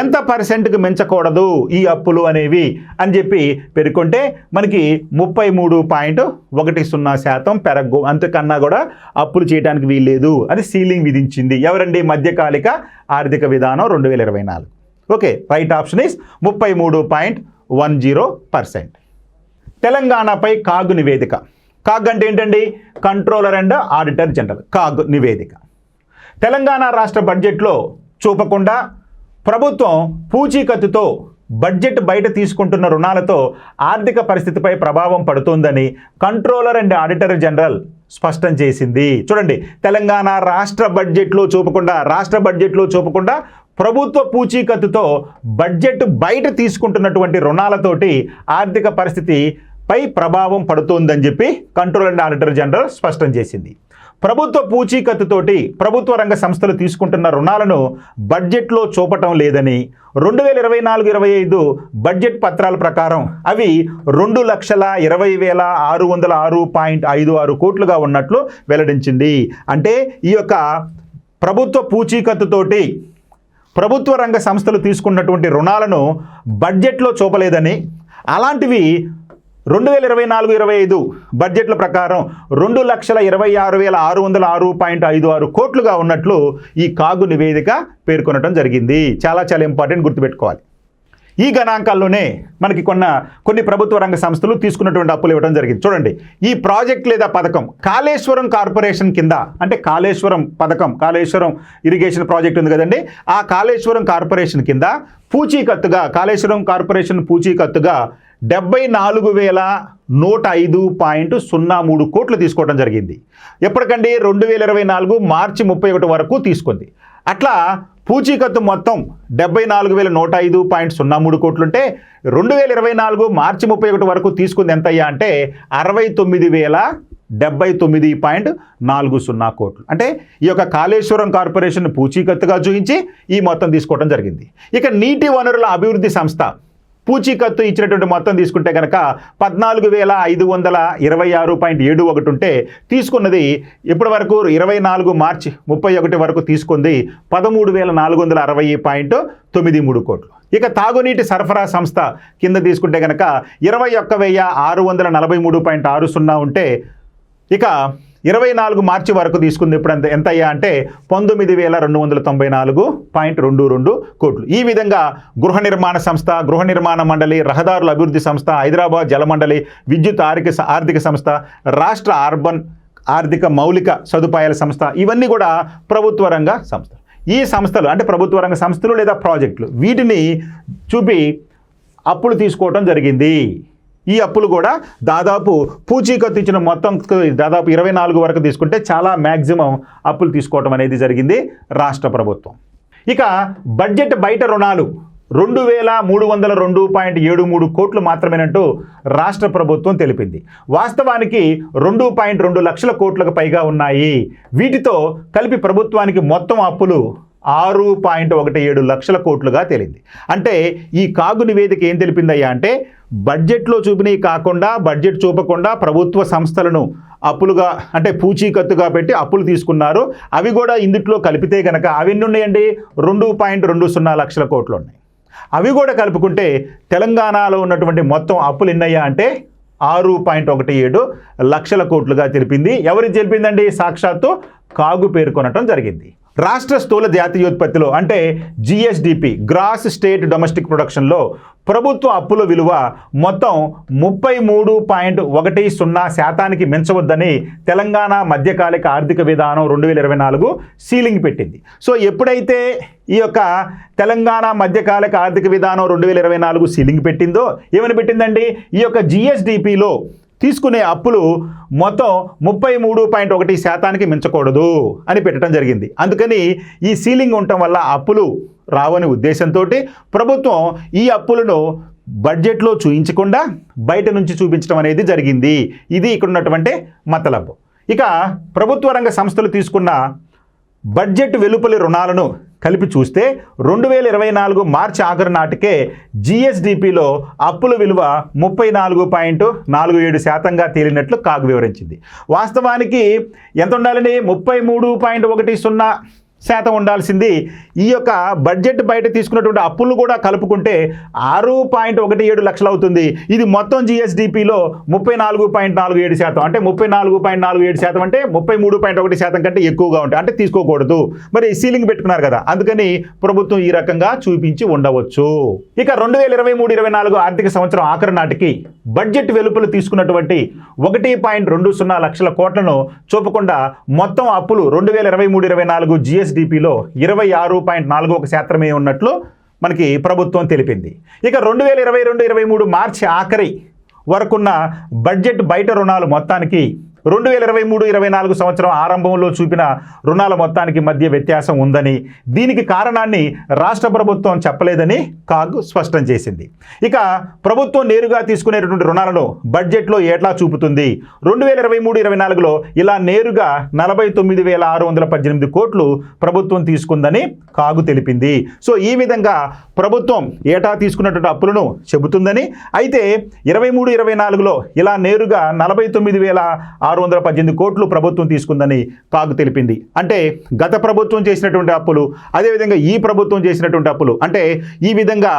ఎంత పర్సెంట్కి మించకూడదు ఈ అప్పులు అనేవి అని చెప్పి పేర్కొంటే మనకి 33.10% అంతకన్నా కూడా అప్పులు చేయడానికి వీల్లేదు అని సీలింగ్ విధించింది. ఎవరండి? మధ్యకాలిక ఆర్థిక విధానం 2024. Okay, right option is 33.10%. తెలంగాణపై కాగ్ నివేదిక. కాగ్ అంటే ఏంటండి? Controller and auditor general. CAG నివేదిక తెలంగాణ రాష్ట్ర బడ్జెట్లో చూపకుండా ప్రభుత్వం పూచీకత్తుతో బడ్జెట్ బయట తీసుకుంటున్న రుణాలతో ఆర్థిక పరిస్థితిపై ప్రభావం పడుతోందని కంట్రోలర్ అండ్ ఆడిటర్ జనరల్ స్పష్టం చేసింది. చూడండి, తెలంగాణ రాష్ట్ర బడ్జెట్లో చూపకుండా ప్రభుత్వ పూచీకత్తుతో బడ్జెట్ బయట తీసుకుంటున్నటువంటి రుణాలతోటి ఆర్థిక పరిస్థితి పై ప్రభావం పడుతోందని చెప్పి కంట్రోలర్ అండ్ ఆడిటర్ జనరల్ స్పష్టం చేసింది. ప్రభుత్వ పూచీకత్తుతోటి ప్రభుత్వ రంగ సంస్థలు తీసుకుంటున్న రుణాలను బడ్జెట్లో చూపటం లేదని 2024-25 బడ్జెట్ పత్రాల ప్రకారం అవి 2,20,606.56 కోట్లుగా ఉన్నట్లు వెల్లడించింది. అంటే ఈ యొక్క ప్రభుత్వ పూచీకత్తుతోటి ప్రభుత్వ రంగ సంస్థలు తీసుకున్నటువంటి రుణాలను బడ్జెట్లో చూపలేదని, అలాంటివి 2024-25 బడ్జెట్ల ప్రకారం 2,26,606.56 కోట్లుగా ఉన్నట్లు ఈ కాగు నివేదిక పేర్కొనడం జరిగింది. చాలా ఇంపార్టెంట్, గుర్తుపెట్టుకోవాలి. ఈ గణాంకాల్లోనే మనకి కొన్ని ప్రభుత్వ రంగ సంస్థలు తీసుకున్నటువంటి అప్పులు ఇవ్వడం జరిగింది. చూడండి, ఈ ప్రాజెక్ట్ లేదా పథకం కాళేశ్వరం కార్పొరేషన్ కింద, అంటే కాళేశ్వరం పథకం, కాళేశ్వరం ఇరిగేషన్ ప్రాజెక్ట్ ఉంది కదండి, ఆ కాళేశ్వరం కార్పొరేషన్ కింద పూచీకత్తుగా, కాళేశ్వరం కార్పొరేషన్ పూచీకత్తుగా 74,105.03 కోట్లు తీసుకోవడం జరిగింది. ఎప్పటికండి? 2024 మార్చి 31 వరకు తీసుకుంది. అట్లా పూచీకత్తు మొత్తం 74,105.03 కోట్లుంటే 2024 మార్చి 31 వరకు తీసుకుంది ఎంతయ్యా అంటే 69,079.40 కోట్లు. అంటే ఈ యొక్క కాళేశ్వరం కార్పొరేషన్ పూచీకత్తుగా చూపించి ఈ మొత్తం తీసుకోవడం జరిగింది. ఇక నీటి వనరుల అభివృద్ధి సంస్థ పూచీకత్తు ఇచ్చినటువంటి మొత్తం తీసుకుంటే కనుక 14,526.71 ఉంటే తీసుకున్నది ఇప్పటి వరకు 24 మార్చి 31 వరకు తీసుకుంది 13,460.93 కోట్లు. ఇక తాగునీటి సరఫరా సంస్థ కింద తీసుకుంటే కనుక 21,643.60 ఉంటే ఇక 24 మార్చి వరకు తీసుకుంది ఇప్పుడు ఎంత అయ్యా అంటే 19,294.22 కోట్లు. ఈ విధంగా గృహ నిర్మాణ సంస్థ, గృహ నిర్మాణ మండలి, రహదారుల అభివృద్ధి సంస్థ, హైదరాబాద్ జలమండలి, విద్యుత్ ఆర్థిక సంస్థ, రాష్ట్ర అర్బన్ ఆర్థిక మౌలిక సదుపాయాల సంస్థ, ఇవన్నీ కూడా ప్రభుత్వ రంగ సంస్థలు. ఈ సంస్థలు అంటే ప్రభుత్వ రంగ సంస్థలు లేదా ప్రాజెక్టులు, వీటిని చూపి అప్పులు తీసుకోవడం జరిగింది. ఈ అప్పులు కూడా దాదాపు పూచీకత్తు ఇచ్చిన మొత్తం దాదాపు 24 వరకు తీసుకుంటే చాలా మ్యాక్సిమం అప్పులు తీసుకోవడం అనేది జరిగింది రాష్ట్ర ప్రభుత్వం. ఇక బడ్జెట్ బయట రుణాలు 2,302.73 కోట్లు మాత్రమేనంటూ రాష్ట్ర ప్రభుత్వం తెలిపింది. వాస్తవానికి 2.2 లక్షల కోట్లకు పైగా ఉన్నాయి. వీటితో కలిపి ప్రభుత్వానికి మొత్తం అప్పులు 6.17 లక్షల కోట్లుగా తేలింది. అంటే ఈ కాగు నివేదిక ఏం తెలిపిందయ్యా అంటే బడ్జెట్లో చూపినవి కాకుండా, బడ్జెట్ చూపకుండా ప్రభుత్వ సంస్థలను అప్పులుగా అంటే పూచీకత్తుగా పెట్టి అప్పులు తీసుకున్నారు. అవి కూడా ఇందుట్లో కలిపితే కనుక అవి ఎన్ని ఉన్నాయండి? 2.20 లక్షల కోట్లు ఉన్నాయి. అవి కూడా కలుపుకుంటే తెలంగాణలో ఉన్నటువంటి మొత్తం అప్పులు ఎన్నయ్యా అంటే 6.17 లక్షల కోట్లుగా తెలిపింది. ఎవరు తెలిపిందండి? సాక్షాత్తు కాగు పేర్కొనటం జరిగింది. రాష్ట్ర స్థూల జాతీయోత్పత్తిలో అంటే జిఎస్డిపి, గ్రాస్ స్టేట్ డొమెస్టిక్ ప్రొడక్షన్లో ప్రభుత్వ అప్పుల విలువ మొత్తం 33.10% మించవద్దని తెలంగాణ మధ్యకాలిక ఆర్థిక విధానం 2024 సీలింగ్ పెట్టింది. సో ఎప్పుడైతే ఈ యొక్క తెలంగాణ మధ్యకాలిక ఆర్థిక విధానం 2024 సీలింగ్ పెట్టిందో ఏమని పెట్టిందండి? ఈ యొక్క జిఎస్డిపిలో తీసుకునే అప్పులు మొత్తం 33.1% మించకూడదు అని పెట్టడం జరిగింది. అందుకని ఈ సీలింగ్ ఉండటం వల్ల అప్పులు రావని ఉద్దేశంతో ప్రభుత్వం ఈ అప్పులను బడ్జెట్లో చూపించకుండా బయట నుంచి చూపించడం అనేది జరిగింది. ఇది ఇక్కడ ఉన్నటువంటి మతలబు. ఇక ప్రభుత్వ రంగ సంస్థలు తీసుకున్న బడ్జెట్ వెలుపలి రుణాలను కలిపి చూస్తే 2024 మార్చి ఆఖరు నాటికే జిఎస్డిపిలో అప్పుల విలువ 34.47%గా తేలినట్లు కాగు వివరించింది. వాస్తవానికి ఎంత ఉండాలని? 33.10% ఉండాల్సింది. ఈ యొక్క బడ్జెట్ బయట తీసుకున్నటువంటి అప్పులు కూడా కలుపుకుంటే 6.17 లక్షలు అవుతుంది. ఇది మొత్తం జిఎస్డిపిలో 34.47%. అంటే 34.47% అంటే 33.1% కంటే ఎక్కువగా ఉంటాయి. అంటే తీసుకోకూడదు. మరి సీలింగ్ పెట్టుకున్నారు కదా, అందుకని ప్రభుత్వం ఈ రకంగా చూపించి ఉండవచ్చు. ఇక 2023-24 ఆర్థిక సంవత్సరం ఆఖరి నాటికి బడ్జెట్ వెలుపలు తీసుకున్నటువంటి 1.20 లక్షల కోట్లను చూపకుండా మొత్తం అప్పులు 2023-24 జిఎస్డిపిలో 26.41% ఉన్నట్లు మనకి ప్రభుత్వం తెలిపింది. ఇక 2022-23 మార్చి ఆఖరి వరకున్న బడ్జెట్ బయట రుణాలు మొత్తానికి 2023-24 సంవత్సరం ఆరంభంలో చూపిన రుణాల మొత్తానికి మధ్య వ్యత్యాసం ఉందని, దీనికి కారణాన్ని రాష్ట్ర ప్రభుత్వం చెప్పలేదని కాగ్ స్పష్టం చేసింది. ఇక ప్రభుత్వం నేరుగా తీసుకునేటువంటి రుణాలను బడ్జెట్లో ఎట్లా చూపుతుంది? 2023-24లో ఇలా నేరుగా 49,618 కోట్లు ప్రభుత్వం తీసుకుందని కాగు తెలిపింది. సో ఈ విధంగా ప్రభుత్వం ఏటా తీసుకున్నటువంటి అప్పులను చెబుతుందని, అయితే 23-24లో ఇలా నేరుగా 49,618 కోట్లు ప్రభుత్వం తీసుకుందని కాగు తెలిపింది. అంటే గత ప్రభుత్వం చేసినటువంటి అప్పులు, అదేవిధంగా ఈ ప్రభుత్వం చేసినటువంటి అప్పులు, అంటే ఈ విధంగా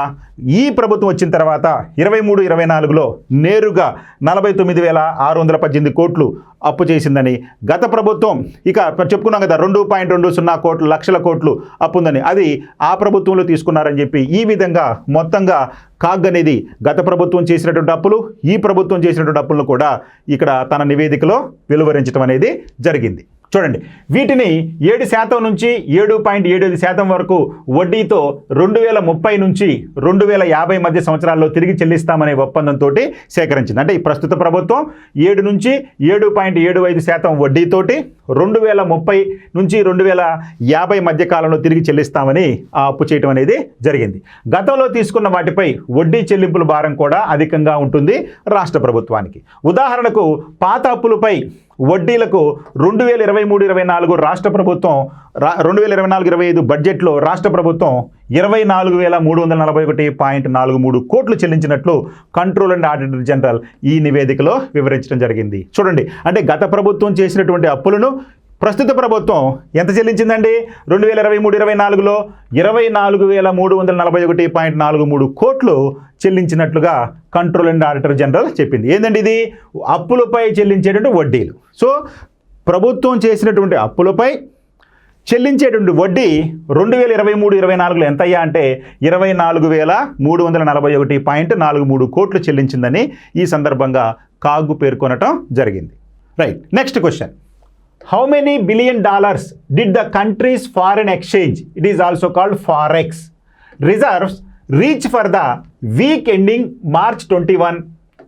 ఈ ప్రభుత్వం వచ్చిన తర్వాత 23-24లో నేరుగా 49,618 కోట్లు అప్పు చేసిందని, గత ప్రభుత్వం ఇక చెప్పుకున్నాం కదా 2.20 లక్షల కోట్లు అప్పు ఉందని, అది ఆ ప్రభుత్వంలో తీసుకున్నారని చెప్పి ఈ విధంగా మొత్తంగా కాగ్ అనేది గత ప్రభుత్వం చేసినటువంటి అప్పులు, ఈ ప్రభుత్వం చేసినటువంటి అప్పులను కూడా ఇక్కడ తన నివేదికలో వెలువరించడం అనేది జరిగింది. చూడండి, వీటిని 7% నుంచి 7.75% వరకు వడ్డీతో 2030 నుంచి 2050 మధ్య సంవత్సరాల్లో తిరిగి చెల్లిస్తామనే ఒప్పందంతో సేకరించింది. అంటే ఈ ప్రస్తుత ప్రభుత్వం 7 నుంచి 7.75% వడ్డీతోటి 2030 నుంచి 2050 మధ్య కాలంలో తిరిగి చెల్లిస్తామని ఆ అప్పు చేయడం అనేది జరిగింది. గతంలో తీసుకున్న వాటిపై వడ్డీ చెల్లింపుల భారం కూడా అధికంగా ఉంటుంది రాష్ట్ర ప్రభుత్వానికి. ఉదాహరణకు పాత అప్పులపై వడ్డీలకు 2023-24 రాష్ట్ర ప్రభుత్వం 2024-25 బడ్జెట్లో రాష్ట్ర ప్రభుత్వం 24,341.43 కోట్లు చెల్లించినట్లు కంట్రోల్ అండ్ ఆడిటర్ జనరల్ ఈ నివేదికలో వివరించడం జరిగింది. చూడండి, అంటే గత ప్రభుత్వం చేసినటువంటి అప్పులను ప్రస్తుత ప్రభుత్వం ఎంత చెల్లించిందండి? 2023-24లో 24,341.43 కోట్లు చెల్లించినట్లుగా కంట్రోల్ అండ్ ఆడిటర్ జనరల్ చెప్పింది. ఏంటండి ఇది? అప్పులపై చెల్లించేటువంటి వడ్డీలు. సో ప్రభుత్వం చేసినటువంటి అప్పులపై చెల్లించేటువంటి వడ్డీ 2023-24లో ఎంత అయ్యా అంటే 24,341.43 కోట్లు చెల్లించిందని ఈ సందర్భంగా కాగు పేర్కొనటం జరిగింది. Right, next question. How many billion dollars did the country's foreign exchange, it is also called forex, reserves reach for the week ending March 21,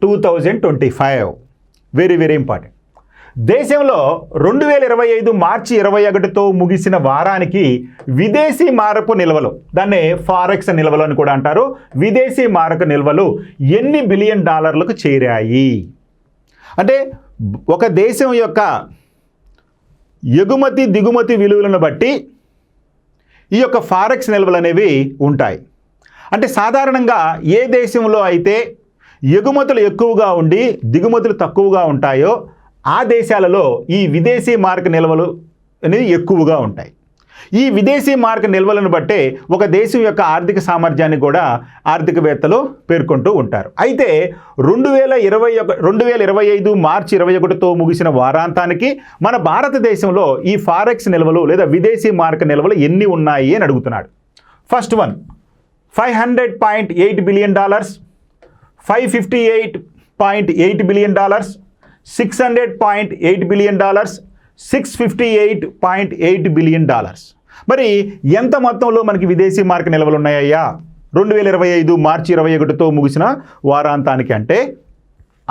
2025? Very, very important. దేశంలో 2025 మార్చి 21తో ముగిసిన వారానికి విదేశీ మారపు నిల్వలు, దాన్నే ఫారెక్స్ నిల్వలు అని కూడా అంటారు, విదేశీ మారక నిల్వలు ఎన్ని బిలియన్ డాలర్లకు చేరాయి? అంటే ఒక దేశం యొక్క ఎగుమతి దిగుమతి విలువలను బట్టి ఈ యొక్క ఫారెక్స్ నిల్వలు అనేవి ఉంటాయి. అంటే సాధారణంగా ఏ దేశంలో అయితే ఎగుమతులు ఎక్కువగా ఉండి దిగుమతులు తక్కువగా ఉంటాయో ఆ దేశాలలో ఈ విదేశీ మారక నిల్వలు అనేవి ఎక్కువగా ఉంటాయి. ఈ విదేశీ మారక నిల్వలను బట్టే ఒక దేశం యొక్క ఆర్థిక సామర్థ్యాన్ని కూడా ఆర్థికవేత్తలు పేర్కొంటూ ఉంటారు. అయితే 2025 మార్చి 21తో ముగిసిన వారాంతానికి మన భారతదేశంలో ఈ ఫారెక్స్ నిల్వలు లేదా విదేశీ మారక నిల్వలు ఎన్ని ఉన్నాయి అని అడుగుతున్నాడు. First one $500.8 billion, $558.8 billion, $600.8 billion, $658.8 billion. మరి ఎంత మొత్తంలో మనకి విదేశీ మారక నిల్వలు ఉన్నాయ్యా 2025 మార్చి 21తో ముగిసిన వారాంతానికి అంటే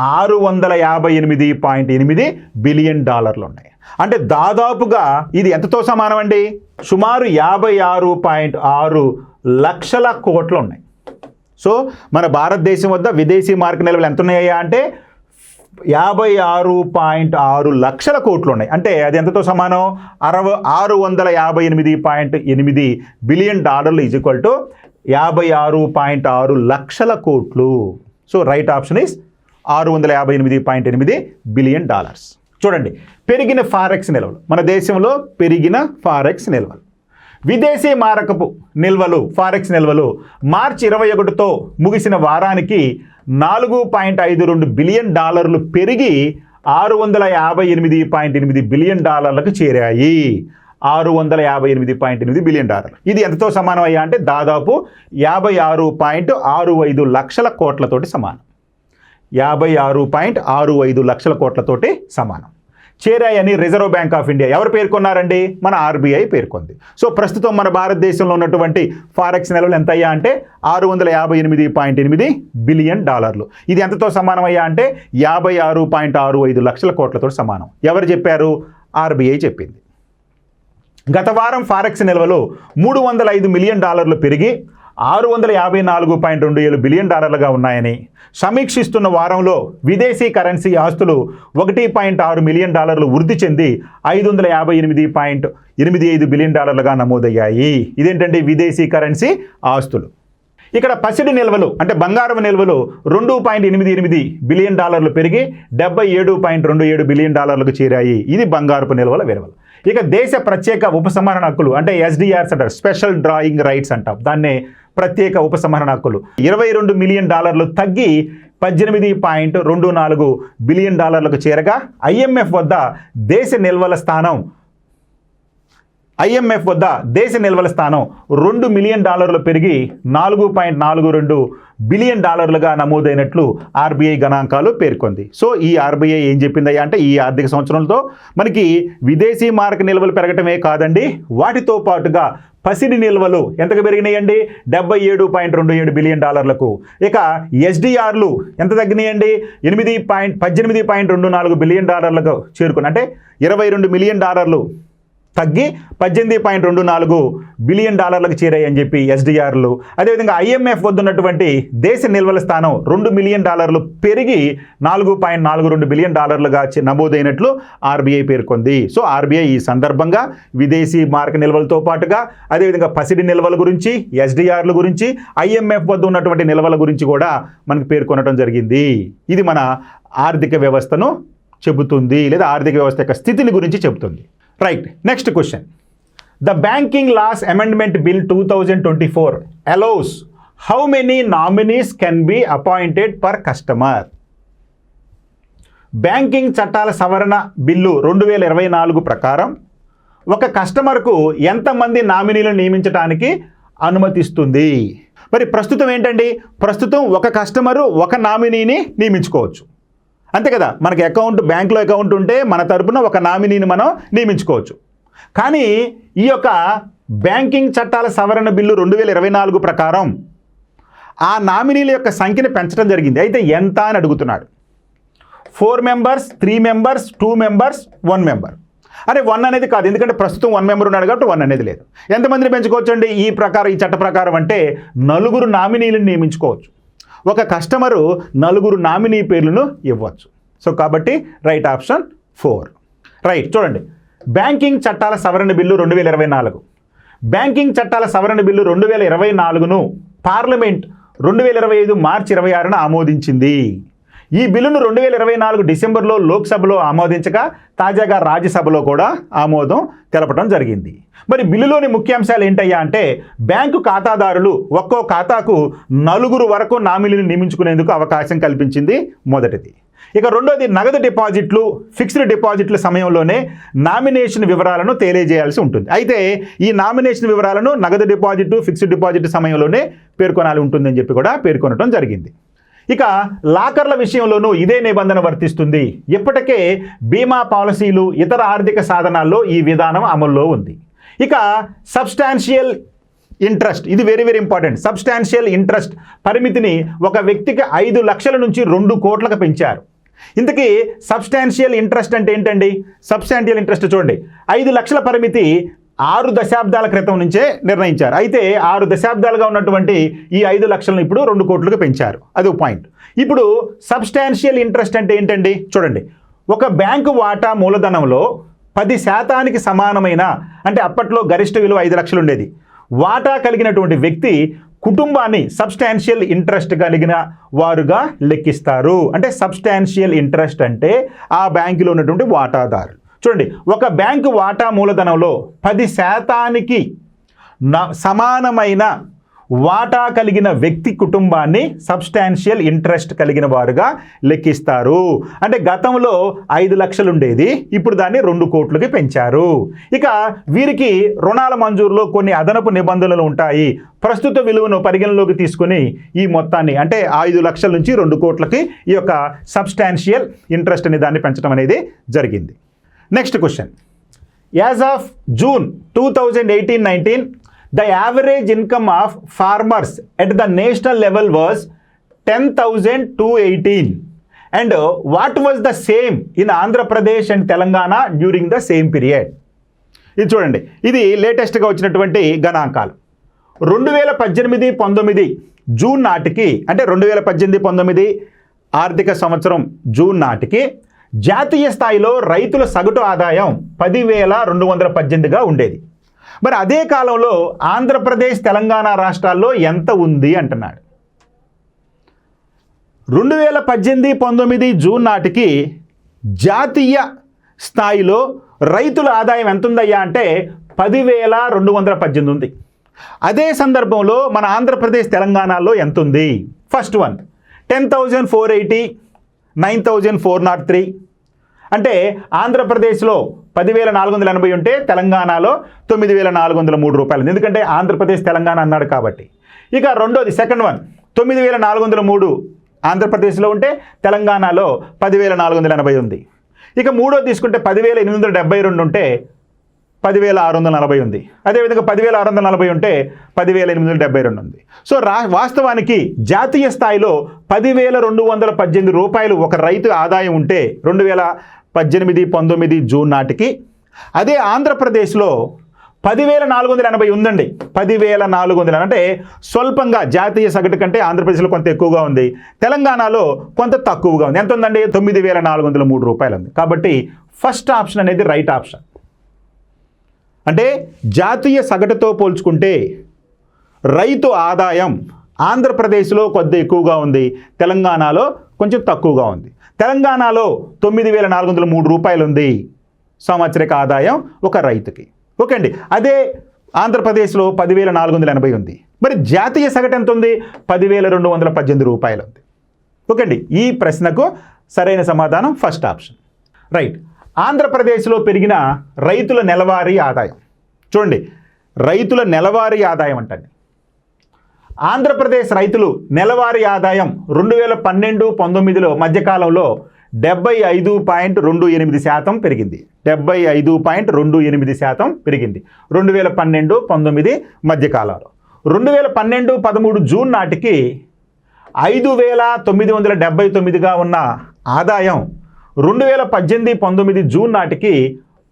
$658.8 బిలియన్ ఉన్నాయి. అంటే దాదాపుగా ఇది ఎంతతో సమానం అండి? సుమారు 56.6 లక్షల కోట్లు ఉన్నాయి. సో మన భారతదేశం వద్ద విదేశీ మారక నిల్వలు ఎంత ఉన్నాయా అంటే 56.6 లక్షల కోట్లు ఉన్నాయి. అంటే అది ఎంతతో సమానం? $658.8 బిలియన్ ఈజ్ ఈక్వల్ టు 56.6 లక్షల కోట్లు. So right option is $658.8 billion. చూడండి, పెరిగిన ఫారెక్స్ నిల్వలు, మన దేశంలో పెరిగిన ఫారెక్స్ నిల్వలు, విదేశీ మారకపు నిల్వలు ఫారెక్స్ నిల్వలు మార్చి 21తో ముగిసిన వారానికి $4.52 బిలియన్ పెరిగి $658.8 బిలియన్ చేరాయి. $658.8 బిలియన్. ఇది ఎంతతో సమానం అయ్యా అంటే దాదాపు 56.65 లక్షల కోట్లతోటి సమానం. 56.65 లక్షల కోట్లతోటి సమానం. చేరాయని రిజర్వ్ బ్యాంక్ ఆఫ్ ఇండియా ఎవరు పేర్కొన్నారండి? మన ఆర్బీఐ పేర్కొంది. సో ప్రస్తుతం మన భారతదేశంలో ఉన్నటువంటి ఫారెక్స్ నిల్వలు ఎంత అయ్యా అంటే $658.8 బిలియన్. ఇది ఎంతతో సమానం అయ్యా అంటే 56.65 లక్షల కోట్లతో సమానం. ఎవరు చెప్పారు? ఆర్బీఐ చెప్పింది. గత వారం ఫారెక్స్ నిల్వలు $305 మిలియన్ పెరిగి $654.27 బిలియన్ ఉన్నాయని, సమీక్షిస్తున్న వారంలో విదేశీ కరెన్సీ ఆస్తులు $1.6 మిలియన్ వృద్ధి చెంది $558.85 బిలియన్ నమోదయ్యాయి. ఇదేంటంటే విదేశీ కరెన్సీ ఆస్తులు. ఇక్కడ పసిడి నిల్వలు అంటే బంగారం నిల్వలు $2.88 బిలియన్ పెరిగి $77.27 బిలియన్ చేరాయి. ఇది బంగారపు నిల్వల విలువలు. ఇక దేశ ప్రత్యేక ఉపసంహరణ హక్కులు అంటే ఎస్డిఆర్స్ అంటారు, స్పెషల్ డ్రాయింగ్ రైట్స్ అంటాం, దాన్నే ప్రత్యేక ఉపసంహరణ హక్కులు $22 మిలియన్ తగ్గి $18.24 బిలియన్ చేరగా ఐఎంఎఫ్ వద్ద దేశ నిల్వల స్థానం $2 మిలియన్ పెరిగి $4.42 బిలియన్ నమోదైనట్లు ఆర్బీఐ గణాంకాలు పేర్కొంది. సో ఈ ఆర్బీఐ ఏం చెప్పిందయ్యా అంటే ఈ ఆర్థిక సంవత్సరంలో మనకి విదేశీ మారక నిల్వలు పెరగటమే కాదండి, వాటితో పాటుగా పసిడి నిల్వలు ఎంతకు పెరిగినాయండి? $77.27 బిలియన్. ఇక ఎస్డిఆర్లు ఎంత తగ్గినాయండి? $18.24 బిలియన్ చేరుకుని అంటే $22 మిలియన్ తగ్గి $18.24 బిలియన్ చేరాయని చెప్పి ఎస్డిఆర్లు. అదేవిధంగా ఐఎంఎఫ్ వద్ద ఉన్నటువంటి దేశ నిల్వల స్థానం $2 మిలియన్ పెరిగి $4.42 బిలియన్ నమోదైనట్లు ఆర్బీఐ పేర్కొంది. సో ఆర్బీఐ ఈ సందర్భంగా విదేశీ మారక నిల్వలతో పాటుగా అదేవిధంగా పసిడి నిల్వల గురించి, ఎస్డిఆర్ల గురించి, ఐఎంఎఫ్ వద్ద ఉన్నటువంటి నిల్వల గురించి కూడా మనకు పేర్కొనడం జరిగింది. ఇది మన ఆర్థిక వ్యవస్థను చెబుతుంది, లేదా ఆర్థిక వ్యవస్థ యొక్క స్థితిని గురించి చెబుతుంది. Right, next question. The banking laws amendment bill 2024 allows how many nominees can be appointed per customer? Banking చట్టాల సవరణ బిల్లు 2024 ప్రకారం ఒక కస్టమర్కు ఎంతమంది నామినీలను నియమించడానికి అనుమతిస్తుంది? మరి ప్రస్తుతం ఏంటండి? ప్రస్తుతం ఒక కస్టమరు ఒక నామినీని నియమించుకోవచ్చు, అంతే కదా. మనకి బ్యాంకులో అకౌంట్ ఉంటే మన తరపున ఒక నామినీని మనం నియమించుకోవచ్చు. కానీ ఈ యొక్క బ్యాంకింగ్ చట్టాల సవరణ బిల్లు 2024 ప్రకారం ఆ నామినీల యొక్క సంఖ్యను పెంచడం జరిగింది. అయితే ఎంత అని అడుగుతున్నాడు. 4 మెంబర్స్, 3 మెంబర్స్, 2 మెంబర్స్, 1 మెంబర్. అరే 1 అనేది కాదు, ఎందుకంటే ప్రస్తుతం 1 మెంబర్ ఉన్నాడు కాబట్టి 1 అనేది లేదు. ఎంతమందిని పెంచుకోవచ్చు అండి ఈ చట్ట ప్రకారం అంటే 4 నామినీలను నియమించుకోవచ్చు. ఒక కస్టమరు 4 నామినీ పేర్లను ఇవ్వచ్చు. సో కాబట్టి రైట్ ఆప్షన్ 4. రైట్, చూడండి. బ్యాంకింగ్ చట్టాల సవరణ బిల్లు 2024. బ్యాంకింగ్ చట్టాల సవరణ బిల్లు 2024ను పార్లమెంట్ 2025 మార్చి 26న ఆమోదించింది. ఈ బిల్లును 2024 డిసెంబర్లో లోక్సభలో ఆమోదించగా తాజాగా రాజ్యసభలో కూడా ఆమోదం తెలపడం జరిగింది. మరి బిల్లులోని ముఖ్యాంశాలు ఏంటయ్యా అంటే బ్యాంకు ఖాతాదారులు ఒక్కో ఖాతాకు 4 వరకు నామినీలను నియమించుకునేందుకు అవకాశం కల్పించింది మొదటిది. ఇక రెండోది నగదు డిపాజిట్లు, ఫిక్స్డ్ డిపాజిట్ల సమయంలోనే నామినేషన్ వివరాలను తెలియజేయాల్సి ఉంటుంది. అయితే ఈ నామినేషన్ వివరాలను నగదు డిపాజిట్, ఫిక్స్డ్ డిపాజిట్ సమయంలోనే పేర్కొనాలి ఉంటుందని చెప్పి కూడా పేర్కొనడం జరిగింది. ఇక లాకర్ల విషయంలోనూ ఇదే నిబంధన వర్తిస్తుంది. ఇప్పటికే బీమా పాలసీలు, ఇతర ఆర్థిక సాధనాల్లో ఈ విధానం అమల్లో ఉంది. ఇక సబ్స్టాన్షియల్ ఇంట్రెస్ట్, ఇది very very important. Substantial interest పరిమితిని ఒక వ్యక్తికి 5 లక్షల నుంచి 2 కోట్లకు పెంచారు. ఇంతకీ సబ్స్టాన్షియల్ ఇంట్రెస్ట్ అంటే ఏంటండి? సబ్స్టాన్షియల్ ఇంట్రెస్ట్ చూడండి, 5 లక్షల పరిమితి 6 దశాబ్దాల క్రితం నుంచే నిర్ణయించారు. అయితే 6 దశాబ్దాలుగా ఉన్నటువంటి ఈ 5 లక్షలను ఇప్పుడు 2 కోట్లకు పెంచారు. అది ఒక పాయింట్. ఇప్పుడు సబ్స్టాన్షియల్ ఇంట్రెస్ట్ అంటే ఏంటండి? చూడండి, ఒక బ్యాంకు వాటా మూలధనంలో 10% సమానమైన, అంటే అప్పట్లో గరిష్ట విలువ 5 లక్షలు ఉండేది, వాటా కలిగినటువంటి వ్యక్తి కుటుంబాన్ని సబ్స్టాన్షియల్ ఇంట్రెస్ట్ కలిగిన వారుగా లెక్కిస్తారు. అంటే సబ్స్టాన్షియల్ ఇంట్రెస్ట్ అంటే ఆ బ్యాంకులో ఉన్నటువంటి వాటాదారులు. చూడండి, ఒక బ్యాంకు వాటా మూలధనంలో 10% సమానమైన వాటా కలిగిన వ్యక్తి కుటుంబాన్ని సబ్స్టాన్షియల్ ఇంట్రెస్ట్ కలిగిన వారుగా లెక్కిస్తారు. అంటే గతంలో 5 లక్షలు ఉండేది, ఇప్పుడు దాన్ని 2 కోట్లకి పెంచారు. ఇక వీరికి రుణాల మంజూరులో కొన్ని అదనపు నిబంధనలు ఉంటాయి. ప్రస్తుత విలువను పరిగణలోకి తీసుకుని ఈ మొత్తాన్ని, అంటే 5 లక్షల నుంచి 2 కోట్లకి ఈ యొక్క సబ్స్టాన్షియల్ ఇంట్రెస్ట్ అనే దాన్ని పెంచడం అనేది జరిగింది. Next question. As of June 2018-19 the average income of farmers at the national level was 10,218 and what was the same in Andhra Pradesh and Telangana during the same period? ఇది చూడండి, ఇది లేటెస్ట్గా వచ్చినటువంటి గణాంకాలు. 2018-19 జూన్ నాటికి, అంటే 2018-19 ఆర్థిక సంవత్సరం జూన్ నాటికి జాతీయ స్థాయిలో రైతుల సగటు ఆదాయం 10,218గా ఉండేది. మరి అదే కాలంలో ఆంధ్రప్రదేశ్ తెలంగాణ రాష్ట్రాల్లో ఎంత ఉంది అంటున్నాడు. 2018-19 జూన్ నాటికి జాతీయ స్థాయిలో రైతుల ఆదాయం ఎంత ఉందయ్యా అంటే 10,218 ఉంది. అదే సందర్భంలో మన ఆంధ్రప్రదేశ్ తెలంగాణలో ఎంత ఉంది? First one 10,480, 9,403. అంటే ఆంధ్రప్రదేశ్లో 10,480 ఉంటే తెలంగాణలో 9,403 రూపాయలు. ఎందుకంటే ఆంధ్రప్రదేశ్ తెలంగాణ అన్నాడు కాబట్టి. ఇక రెండోది సెకండ్ వన్ 9,403 ఆంధ్రప్రదేశ్లో ఉంటే తెలంగాణలో 10,480 ఉంది. ఇక మూడోది తీసుకుంటే 10,872 ఉంటే 10,640 ఉంది. అదేవిధంగా 10,640 ఉంటే 10,872 ఉంది. సో వాస్తవానికి జాతీయ స్థాయిలో 10,218 రూపాయలు ఒక రైతు ఆదాయం ఉంటే 2018-19 జూన్ నాటికి, అదే ఆంధ్రప్రదేశ్లో 10,480 ఉందండి. 10,400 అంటే స్వల్పంగా జాతీయ సగటు కంటే ఆంధ్రప్రదేశ్లో కొంత ఎక్కువగా ఉంది, తెలంగాణలో కొంత తక్కువగా ఉంది. ఎంత ఉందండి? 9,403 రూపాయలు ఉంది. కాబట్టి ఫస్ట్ ఆప్షన్ అనేది రైట్ ఆప్షన్. అంటే జాతీయ సగటుతో పోల్చుకుంటే రైతు ఆదాయం ఆంధ్రప్రదేశ్లో కొద్ది ఎక్కువగా ఉంది, తెలంగాణలో కొంచెం తక్కువగా ఉంది. తెలంగాణలో 9,403 రూపాయలు ఉంది సంవత్సరిక ఆదాయం ఒక రైతుకి. ఓకే అండి. అదే ఆంధ్రప్రదేశ్లో 10,480 ఉంది. మరి జాతీయ సగటు ఎంత ఉంది? 10,218 రూపాయలు ఉంది. ఓకే అండి. ఈ ప్రశ్నకు సరైన సమాధానం ఫస్ట్ ఆప్షన్. రైట్. ఆంధ్రప్రదేశ్లో పెరిగిన రైతుల నెలవారీ ఆదాయం చూడండి. రైతుల నెలవారీ ఆదాయం అంటండి. ఆంధ్రప్రదేశ్ రైతులు నెలవారీ ఆదాయం 2012-19లో మధ్యకాలంలో 75.28% పెరిగింది. 75.28% పెరిగింది 2012-19 మధ్యకాలంలో. 2012-13 జూన్ నాటికి 5,979గా ఉన్న ఆదాయం 2018-19 జూన్ నాటికి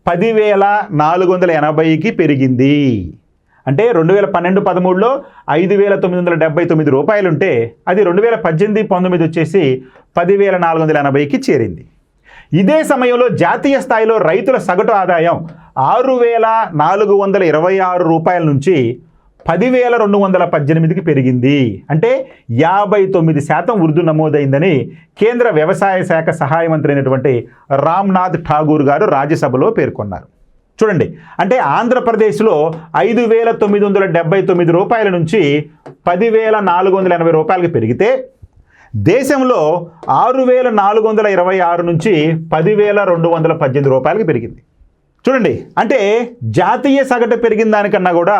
10,480కి పెరిగింది. అంటే 2012-13లో 5,979 రూపాయలు ఉంటే అది 2018-19 వచ్చేసి 10,480కి చేరింది. ఇదే సమయంలో జాతీయ స్థాయిలో రైతుల సగటు ఆదాయం 6,426 రూపాయల నుంచి 10,218కి పెరిగింది. అంటే 59% వృద్ధి నమోదైందని కేంద్ర వ్యవసాయ శాఖ సహాయ మంత్రి అయినటువంటి రామ్నాథ్ ఠాగూర్ గారు రాజ్యసభలో పేర్కొన్నారు. చూడండి, అంటే ఆంధ్రప్రదేశ్లో 5,979 రూపాయల నుంచి 10,480 రూపాయలకి పెరిగితే దేశంలో 6,426 నుంచి 10,218 రూపాయలకి పెరిగింది. చూడండి, అంటే జాతీయ సగటు పెరిగిన దానికన్నా కూడా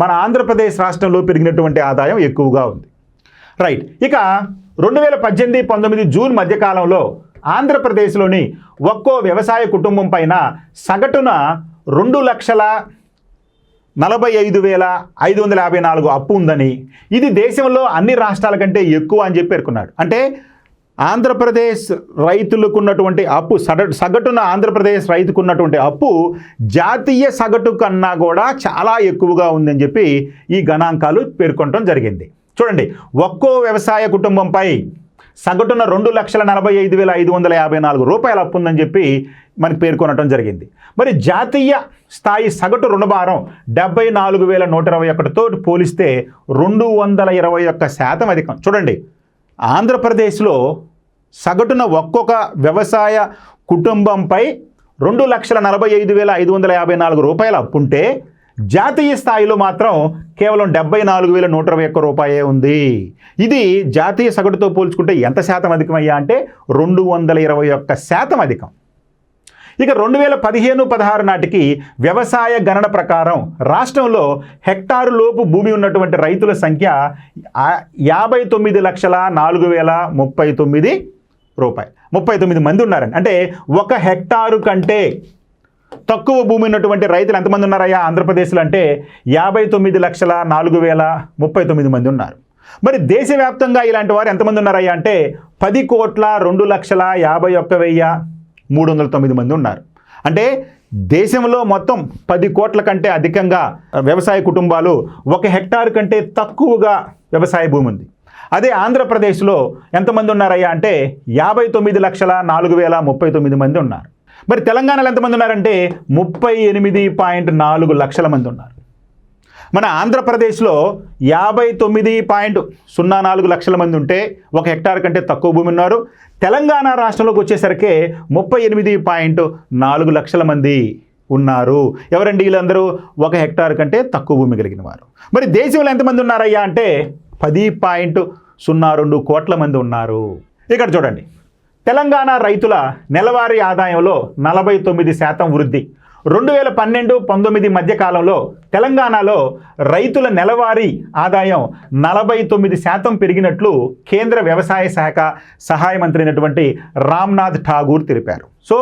మన ఆంధ్రప్రదేశ్ రాష్ట్రంలో పెరిగినటువంటి ఆదాయం ఎక్కువగా ఉంది. రైట్. ఇక 2018-19 జూన్ మధ్యకాలంలో ఆంధ్రప్రదేశ్లోని ఒక్కో వ్యవసాయ కుటుంబం పైన సగటున 2,45,554 అప్పు ఉందని, ఇది దేశంలో అన్ని రాష్ట్రాల కంటే ఎక్కువ అని చెప్పి పేర్కొన్నాడు. అంటే ఆంధ్రప్రదేశ్ రైతులకు ఉన్నటువంటి అప్పు సగటున ఆంధ్రప్రదేశ్ రైతుకు ఉన్నటువంటి అప్పు జాతీయ సగటు కన్నా కూడా చాలా ఎక్కువగా ఉందని చెప్పి ఈ గణాంకాలు పేర్కొనడం జరిగింది. చూడండి, ఒక్కో వ్యవసాయ కుటుంబంపై సగటున 2,45,554 రూపాయలు అప్పు ఉందని చెప్పి మనకి పేర్కొనడం జరిగింది. మరి జాతీయ స్థాయి సగటు రుణభారం 74,121తో పోలిస్తే 221% అధికం. చూడండి, ఆంధ్రప్రదేశ్లో సగటున ఒక్కొక్క వ్యవసాయ కుటుంబంపై 2,45,554 రూపాయల అప్పుంటే జాతీయ స్థాయిలో మాత్రం కేవలం 74,121 రూపాయే ఉంది. ఇది జాతీయ సగటుతో పోల్చుకుంటే ఎంత శాతం అధికమయ్యా అంటే 221% అధికం. ఇక 2015-16 నాటికి వ్యవసాయ గణన ప్రకారం రాష్ట్రంలో హెక్టారు లోపు భూమి ఉన్నటువంటి రైతుల సంఖ్య 59,04,039 రూపాయలు. 39 మంది ఉన్నారండి. అంటే 1 హెక్టారు కంటే తక్కువ భూమి ఉన్నటువంటి రైతులు ఎంతమంది ఉన్నారయ్యా ఆంధ్రప్రదేశ్లో అంటే 59,04,039 మంది ఉన్నారు. మరి దేశవ్యాప్తంగా ఇలాంటి వారు ఎంతమంది ఉన్నారయ్యా అంటే 10,02,51,309 మంది ఉన్నారు. అంటే దేశంలో మొత్తం 10 కోట్ల కంటే అధికంగా వ్యవసాయ కుటుంబాలు 1 హెక్టార్ కంటే తక్కువగా వ్యవసాయ భూమి ఉంది. అదే ఆంధ్రప్రదేశ్లో ఎంతమంది ఉన్నారయ్యా అంటే 59,04,039 మంది ఉన్నారు. మరి తెలంగాణలో ఎంతమంది ఉన్నారంటే 38.4 లక్షల మంది ఉన్నారు. మన ఆంధ్రప్రదేశ్లో 59.04 లక్షల మంది ఉంటే 1 హెక్టార్ కంటే తక్కువ భూమి ఉన్నారు. తెలంగాణ రాష్ట్రంలోకి వచ్చేసరికి 38.4 లక్షల మంది ఉన్నారు. ఎవరండి వీళ్ళందరూ? 1 హెక్టార్ కంటే తక్కువ భూమి కలిగిన వారు. మరి దేశంలో ఎంతమంది ఉన్నారయ్యా అంటే 10.02 కోట్ల మంది ఉన్నారు. ఇక్కడ చూడండి, తెలంగాణ రైతుల నెలవారీ ఆదాయంలో 49% వృద్ధి. 2012-19 మధ్య కాలంలో తెలంగాణలో రైతుల నెలవారీ ఆదాయం 49% పెరిగినట్లు కేంద్ర వ్యవసాయ శాఖ సహాయ మంత్రి అయినటువంటి రామ్నాథ్ ఠాగూర్ తెలిపారు. సో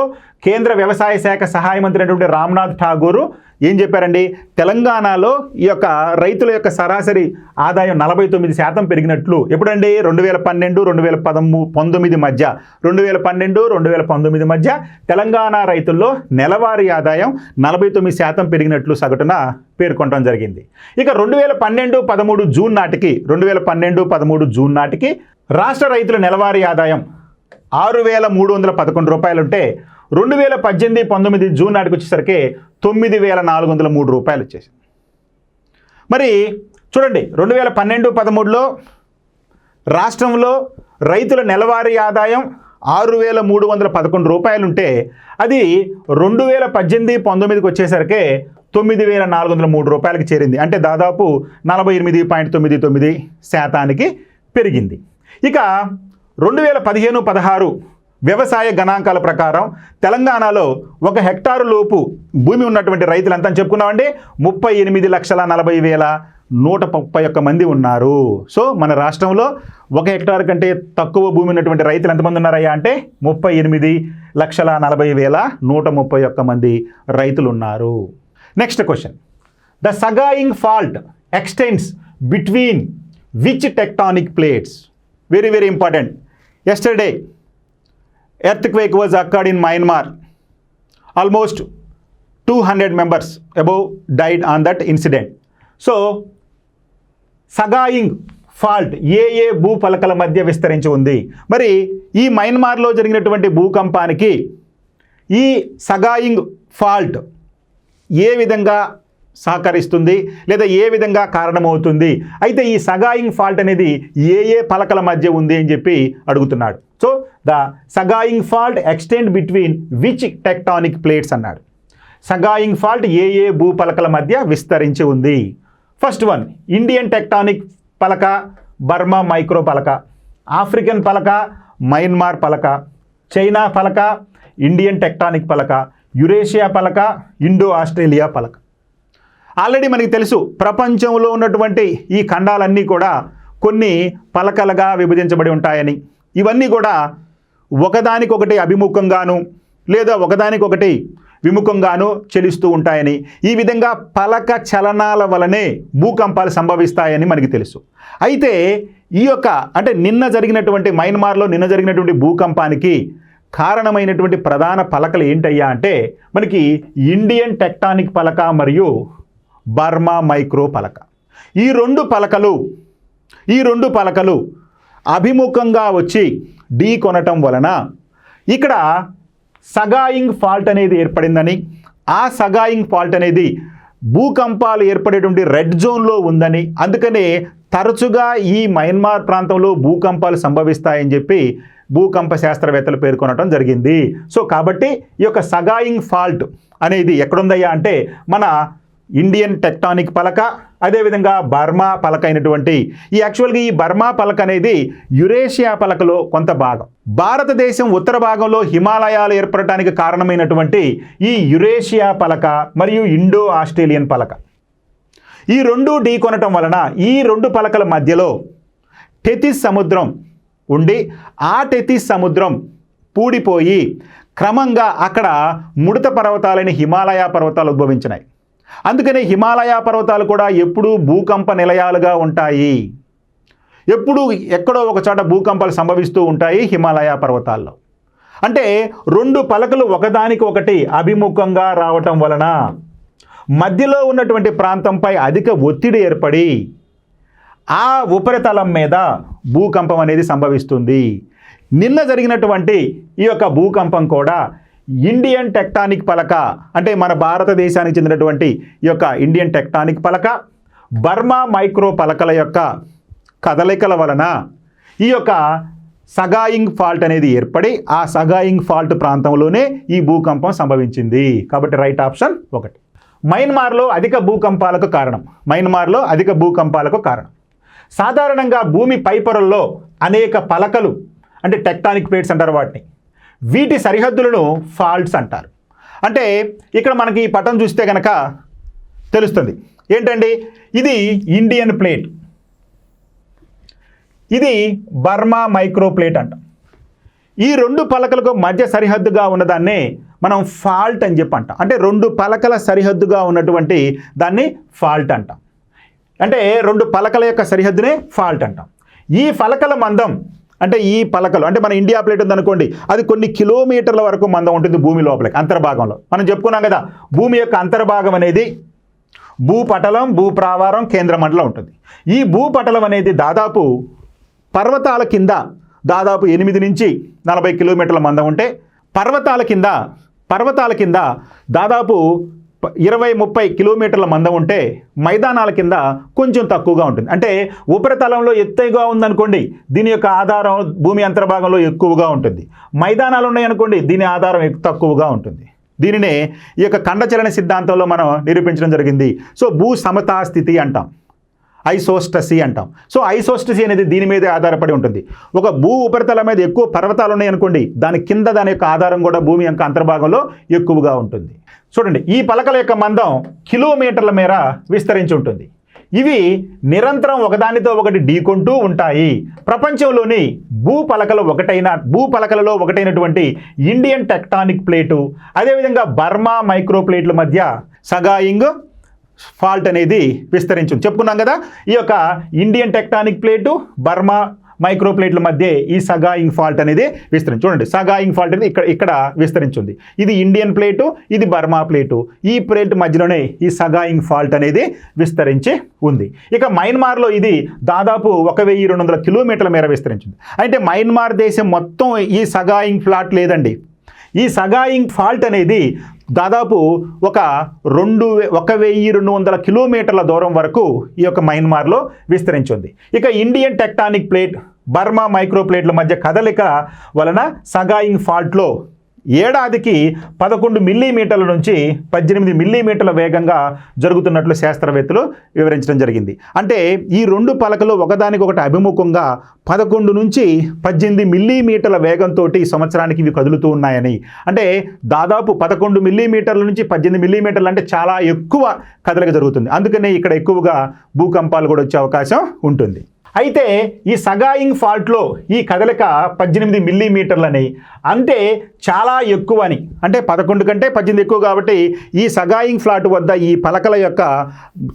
కేంద్ర వ్యవసాయ శాఖ సహాయ మంత్రి అయినటువంటి రామ్నాథ్ ఠాగూర్ ఏం చెప్పారండి? తెలంగాణలో ఈ యొక్క రైతుల యొక్క సరాసరి ఆదాయం 49% పెరిగినట్లు. ఎప్పుడండి? 2012-2019 మధ్య 2012-2019 మధ్య తెలంగాణ రైతుల్లో నెలవారీ ఆదాయం 49% పెరిగినట్లు సగటున పేర్కొనడం జరిగింది. ఇక 2012-13 జూన్ నాటికి రాష్ట్ర రైతుల నెలవారీ ఆదాయం 6,311 రూపాయలు ఉంటే 2018-19 జూన్ నాటికి వచ్చేసరికి 9,403 రూపాయలు వచ్చేసింది. మరి చూడండి, 2012-13లో రాష్ట్రంలో రైతుల నెలవారీ ఆదాయం 6,311 రూపాయలు ఉంటే అది 2018-19కి వచ్చేసరికి 9,403 రూపాయలకి చేరింది. అంటే దాదాపు 48.99% పెరిగింది. ఇక 2015-16 వ్యవసాయ గణాంకాల ప్రకారం తెలంగాణలో 1 హెక్టారు లోపు భూమి ఉన్నటువంటి రైతులు ఎంత అని చెప్పుకున్నామండి? 38,40,131 మంది ఉన్నారు. సో మన రాష్ట్రంలో 1 హెక్టార్ కంటే తక్కువ భూమి ఉన్నటువంటి రైతులు ఎంతమంది ఉన్నారయ్యా అంటే 38,40,131 మంది రైతులు ఉన్నారు. Next question, the Sagaing fault extends between which tectonic plates? Very very important. Yesterday, earthquake was occurred in Myanmar. Almost 200 members above died on that incident. So, Sagaing fault ఏ భూపలకల మధ్య విస్తరించి ఉంది? మరి ఈ మయన్మార్లో జరిగినటువంటి భూకంపానికి ఈ సగాయింగ్ ఫాల్ట్ ఏ విధంగా సహకరిస్తుంది లేదా ఏ విధంగా కారణమవుతుంది? అయితే ఈ సగాయింగ్ ఫాల్ట్ అనేది ఏ పలకల మధ్య ఉంది అని చెప్పి అడుగుతున్నాడు. So the Sagaing fault extend between which tectonic plates అన్నాడు. సగాయింగ్ ఫాల్ట్ ఏ భూపలకల మధ్య విస్తరించి ఉంది? ఫస్ట్ వన్, ఇండియన్ టెక్టానిక్ పలక, బర్మా మైక్రో పలక, ఆఫ్రికన్ పలక, మయన్మార్ పలక, చైనా పలక, ఇండియన్ టెక్టానిక్ పలక, యురేషియా పలక, ఇండో ఆస్ట్రేలియా పలక. ఆల్రెడీ మనకి తెలుసు, ప్రపంచంలో ఉన్నటువంటి ఈ ఖండాలన్నీ కూడా కొన్ని పలకలుగా విభజించబడి ఉంటాయని. ఇవన్నీ కూడా ఒకదానికొకటి అభిముఖంగాను లేదా ఒకదానికొకటి విముఖంగాను చలిస్తూ ఉంటాయని, ఈ విధంగా పలక చలనాల వలనే భూకంపాలు సంభవిస్తాయని మనకి తెలుసు. అయితే ఈ యొక్క అంటే మయన్మార్లో నిన్న జరిగినటువంటి భూకంపానికి కారణమైనటువంటి ప్రధాన పలకలు ఏంటయ్యా అంటే మనకి ఇండియన్ టెక్టానిక్ పలక మరియు బర్మా మైక్రో పలక. ఈ రెండు పలకలు అభిముఖంగా వచ్చి ఢీ కొనటం వలన ఇక్కడ సగాయింగ్ ఫాల్ట్ అనేది ఏర్పడిందని, ఆ సగాయింగ్ ఫాల్ట్ అనేది భూకంపాలు ఏర్పడేటువంటి రెడ్ జోన్లో ఉందని, అందుకనే తరచుగా ఈ మయన్మార్ ప్రాంతంలో భూకంపాలు సంభవిస్తాయని చెప్పి భూకంప శాస్త్రవేత్తలు పేర్కొనడం జరిగింది. సో కాబట్టి ఈ యొక్క సగాయింగ్ ఫాల్ట్ అనేది ఎక్కడుందయ్యా అంటే మన ఇండియన్ టెక్టానిక్ పలక, అదేవిధంగా బర్మా పలక అయినటువంటి యాక్చువల్గా ఈ బర్మా పలక అనేది యురేషియా పలకలో కొంత భాగం. భారతదేశం ఉత్తర భాగంలో హిమాలయాలు ఏర్పడటానికి కారణమైనటువంటి ఈ యురేషియా పలక మరియు ఇండో ఆస్ట్రేలియన్ పలక, ఈ రెండు ఢీ కొనటం వలన ఈ రెండు పలకల మధ్యలో టెథిస్ సముద్రం ఉండి ఆ టెథిస్ సముద్రం పూడిపోయి క్రమంగా అక్కడ ముడత పర్వతాలైన హిమాలయ పర్వతాలు ఉద్భవించినాయి. అందుకనే హిమాలయ పర్వతాలు కూడా ఎప్పుడూ భూకంప నిలయాలుగా ఉంటాయి. ఎప్పుడు ఎక్కడో ఒక చోట భూకంపాలు సంభవిస్తూ ఉంటాయి హిమాలయ పర్వతాల్లో. అంటే రెండు పలకలు ఒకదానికి ఒకటి అభిముఖంగా రావటం వలన మధ్యలో ఉన్నటువంటి ప్రాంతంపై అధిక ఒత్తిడి ఏర్పడి ఆ ఉపరితలం మీద భూకంపం అనేది సంభవిస్తుంది. నిన్న జరిగినటువంటి ఈ యొక్క భూకంపం కూడా ఇండియన్ టెక్టానిక్ పలక, అంటే మన భారతదేశానికి చెందినటువంటి ఈ యొక్క ఇండియన్ టెక్టానిక్ పలక, బర్మా మైక్రో పలకల యొక్క కదలికల వలన ఈ యొక్క సగాయింగ్ ఫాల్ట్ అనేది ఏర్పడి ఆ సగాయింగ్ ఫాల్ట్ ప్రాంతంలోనే ఈ భూకంపం సంభవించింది. కాబట్టి రైట్ ఆప్షన్ 1. మయన్మార్లో అధిక భూకంపాలకు కారణం సాధారణంగా భూమి పైపొరల్లో అనేక పలకలు, అంటే టెక్టానిక్ ప్లేట్స్ అంటారు వాటిని, వీటి సరిహద్దులను ఫాల్ట్స్ అంటారు. అంటే ఇక్కడ మనకి ఈ పటం చూస్తే కనుక తెలుస్తుంది ఏంటండి, ఇది ఇండియన్ ప్లేట్, ఇది బర్మా మైక్రో ప్లేట్ అంటాం. ఈ రెండు పలకలకు మధ్య సరిహద్దుగా ఉన్నదాన్నే మనం ఫాల్ట్ అని చెప్పి అంటాం. అంటే రెండు పలకల సరిహద్దుగా ఉన్నటువంటి దాన్ని ఫాల్ట్ అంటాం. అంటే రెండు పలకల యొక్క సరిహద్దునే ఫాల్ట్ అంటాం. ఈ పలకల మందం, అంటే ఈ పలకలు, అంటే మన ఇండియా ప్లేట్ ఉందనుకోండి, అది కొన్ని కిలోమీటర్ల వరకు మందం ఉంటుంది భూమి లోపలికి అంతర్భాగంలో. మనం చెప్పుకున్నాం కదా, భూమి యొక్క అంతర్భాగం అనేది భూపటలం, భూప్రావారం, కేంద్రమండలం ఉంటుంది. ఈ భూపటలం అనేది దాదాపు పర్వతాల కింద దాదాపు 8 నుంచి 40 కిలోమీటర్ల మందం ఉంటే, పర్వతాల కింద దాదాపు 20-30 కిలోమీటర్ల మందం ఉంటే, మైదానాల కింద కొంచెం తక్కువగా ఉంటుంది. అంటే ఉపరితలంలో ఎత్తుగా ఉందనుకోండి, దీని యొక్క ఆధారం భూమి అంతర్భాగంలో ఎక్కువగా ఉంటుంది. మైదానాలు ఉన్నాయనుకోండి, దీని ఆధారం తక్కువగా ఉంటుంది. దీనినే ఈ యొక్క ఖండచలన సిద్ధాంతంలో మనం నిరూపించడం జరిగింది. సో భూ సమతా స్థితి అంటాం, ఐసోస్టసీ అంటాం. సో ఐసోస్టసీ అనేది దీని మీదే ఆధారపడి ఉంటుంది. ఒక భూ ఉపరితలం మీద ఎక్కువ పర్వతాలు ఉన్నాయనుకోండి, దాని కింద దాని యొక్క ఆధారం కూడా భూమి యొక్క అంతర్భాగంలో ఎక్కువగా ఉంటుంది. చూడండి, ఈ పలకల యొక్క మందం కిలోమీటర్ల మేర విస్తరించి ఉంటుంది. ఇవి నిరంతరం ఒకదానితో ఒకటి ఢీకొంటూ ఉంటాయి. ప్రపంచంలోని భూపలకలలో ఒకటైనటువంటి ఇండియన్ టెక్టానిక్ ప్లేటు, అదేవిధంగా బర్మా మైక్రో ప్లేట్ల మధ్య సగాయింగ్ ఫాల్ట్ అనేది విస్తరించింది. చెప్పుకున్నాం కదా, ఈ యొక్క Indian tectonic plate, Burma micro ప్లేట్ల మధ్య ఈ సగాయింగ్ ఫాల్ట్ అనేది విస్తరించి. చూడండి, సగాయింగ్ ఫాల్ట్ అనేది ఇక్కడ విస్తరించింది. ఇది ఇండియన్ ప్లేటు, ఇది బర్మా ప్లేటు. ఈ ప్లేట్ మధ్యలోనే ఈ సగాయింగ్ ఫాల్ట్ అనేది విస్తరించి ఉంది. ఇక మయన్మార్లో ఇది దాదాపు 1200 కిలోమీటర్ల మేర విస్తరించింది. అంటే మయన్మార్ దేశం మొత్తం ఈ సగాయింగ్ ఫ్లాట్ లేదండి. ఈ సగాయింగ్ ఫాల్ట్ అనేది దాదాపు 1200 కిలోమీటర్ల దూరం వరకు ఈ యొక్క మయన్మార్లో విస్తరించింది. ఇక Indian tectonic plate, Burma micro ప్లేట్ల మధ్య కదలిక వలన సగాయింగ్ ఫాల్ట్లో ఏడాదికి 11 మిల్లీమీటర్ల నుంచి 18 మిల్లీమీటర్ల వేగంగా జరుగుతున్నట్లు శాస్త్రవేత్తలు వివరించడం జరిగింది. అంటే ఈ రెండు పలకలు ఒకదానికొకటి అభిముఖంగా 11 నుంచి 18 మిల్లీమీటర్ల వేగంతో సంవత్సరానికి ఇవి కదులుతూ ఉన్నాయని. అంటే దాదాపు 11 మిల్లీమీటర్ల నుంచి 18 మిల్లీమీటర్లు, అంటే చాలా ఎక్కువ కదలిక జరుగుతుంది. అందుకనే ఇక్కడ ఎక్కువగా భూకంపాలు కూడా వచ్చే అవకాశం ఉంటుంది. అయితే ఈ సగాయింగ్ ఫాల్ట్లో ఈ కదలిక 18 మిల్లీమీటర్లని, అంటే చాలా ఎక్కువ అని, అంటే 11 కంటే 18 ఎక్కువ కాబట్టి ఈ సగాయింగ్ ఫ్లాట్ వద్ద ఈ పలకల యొక్క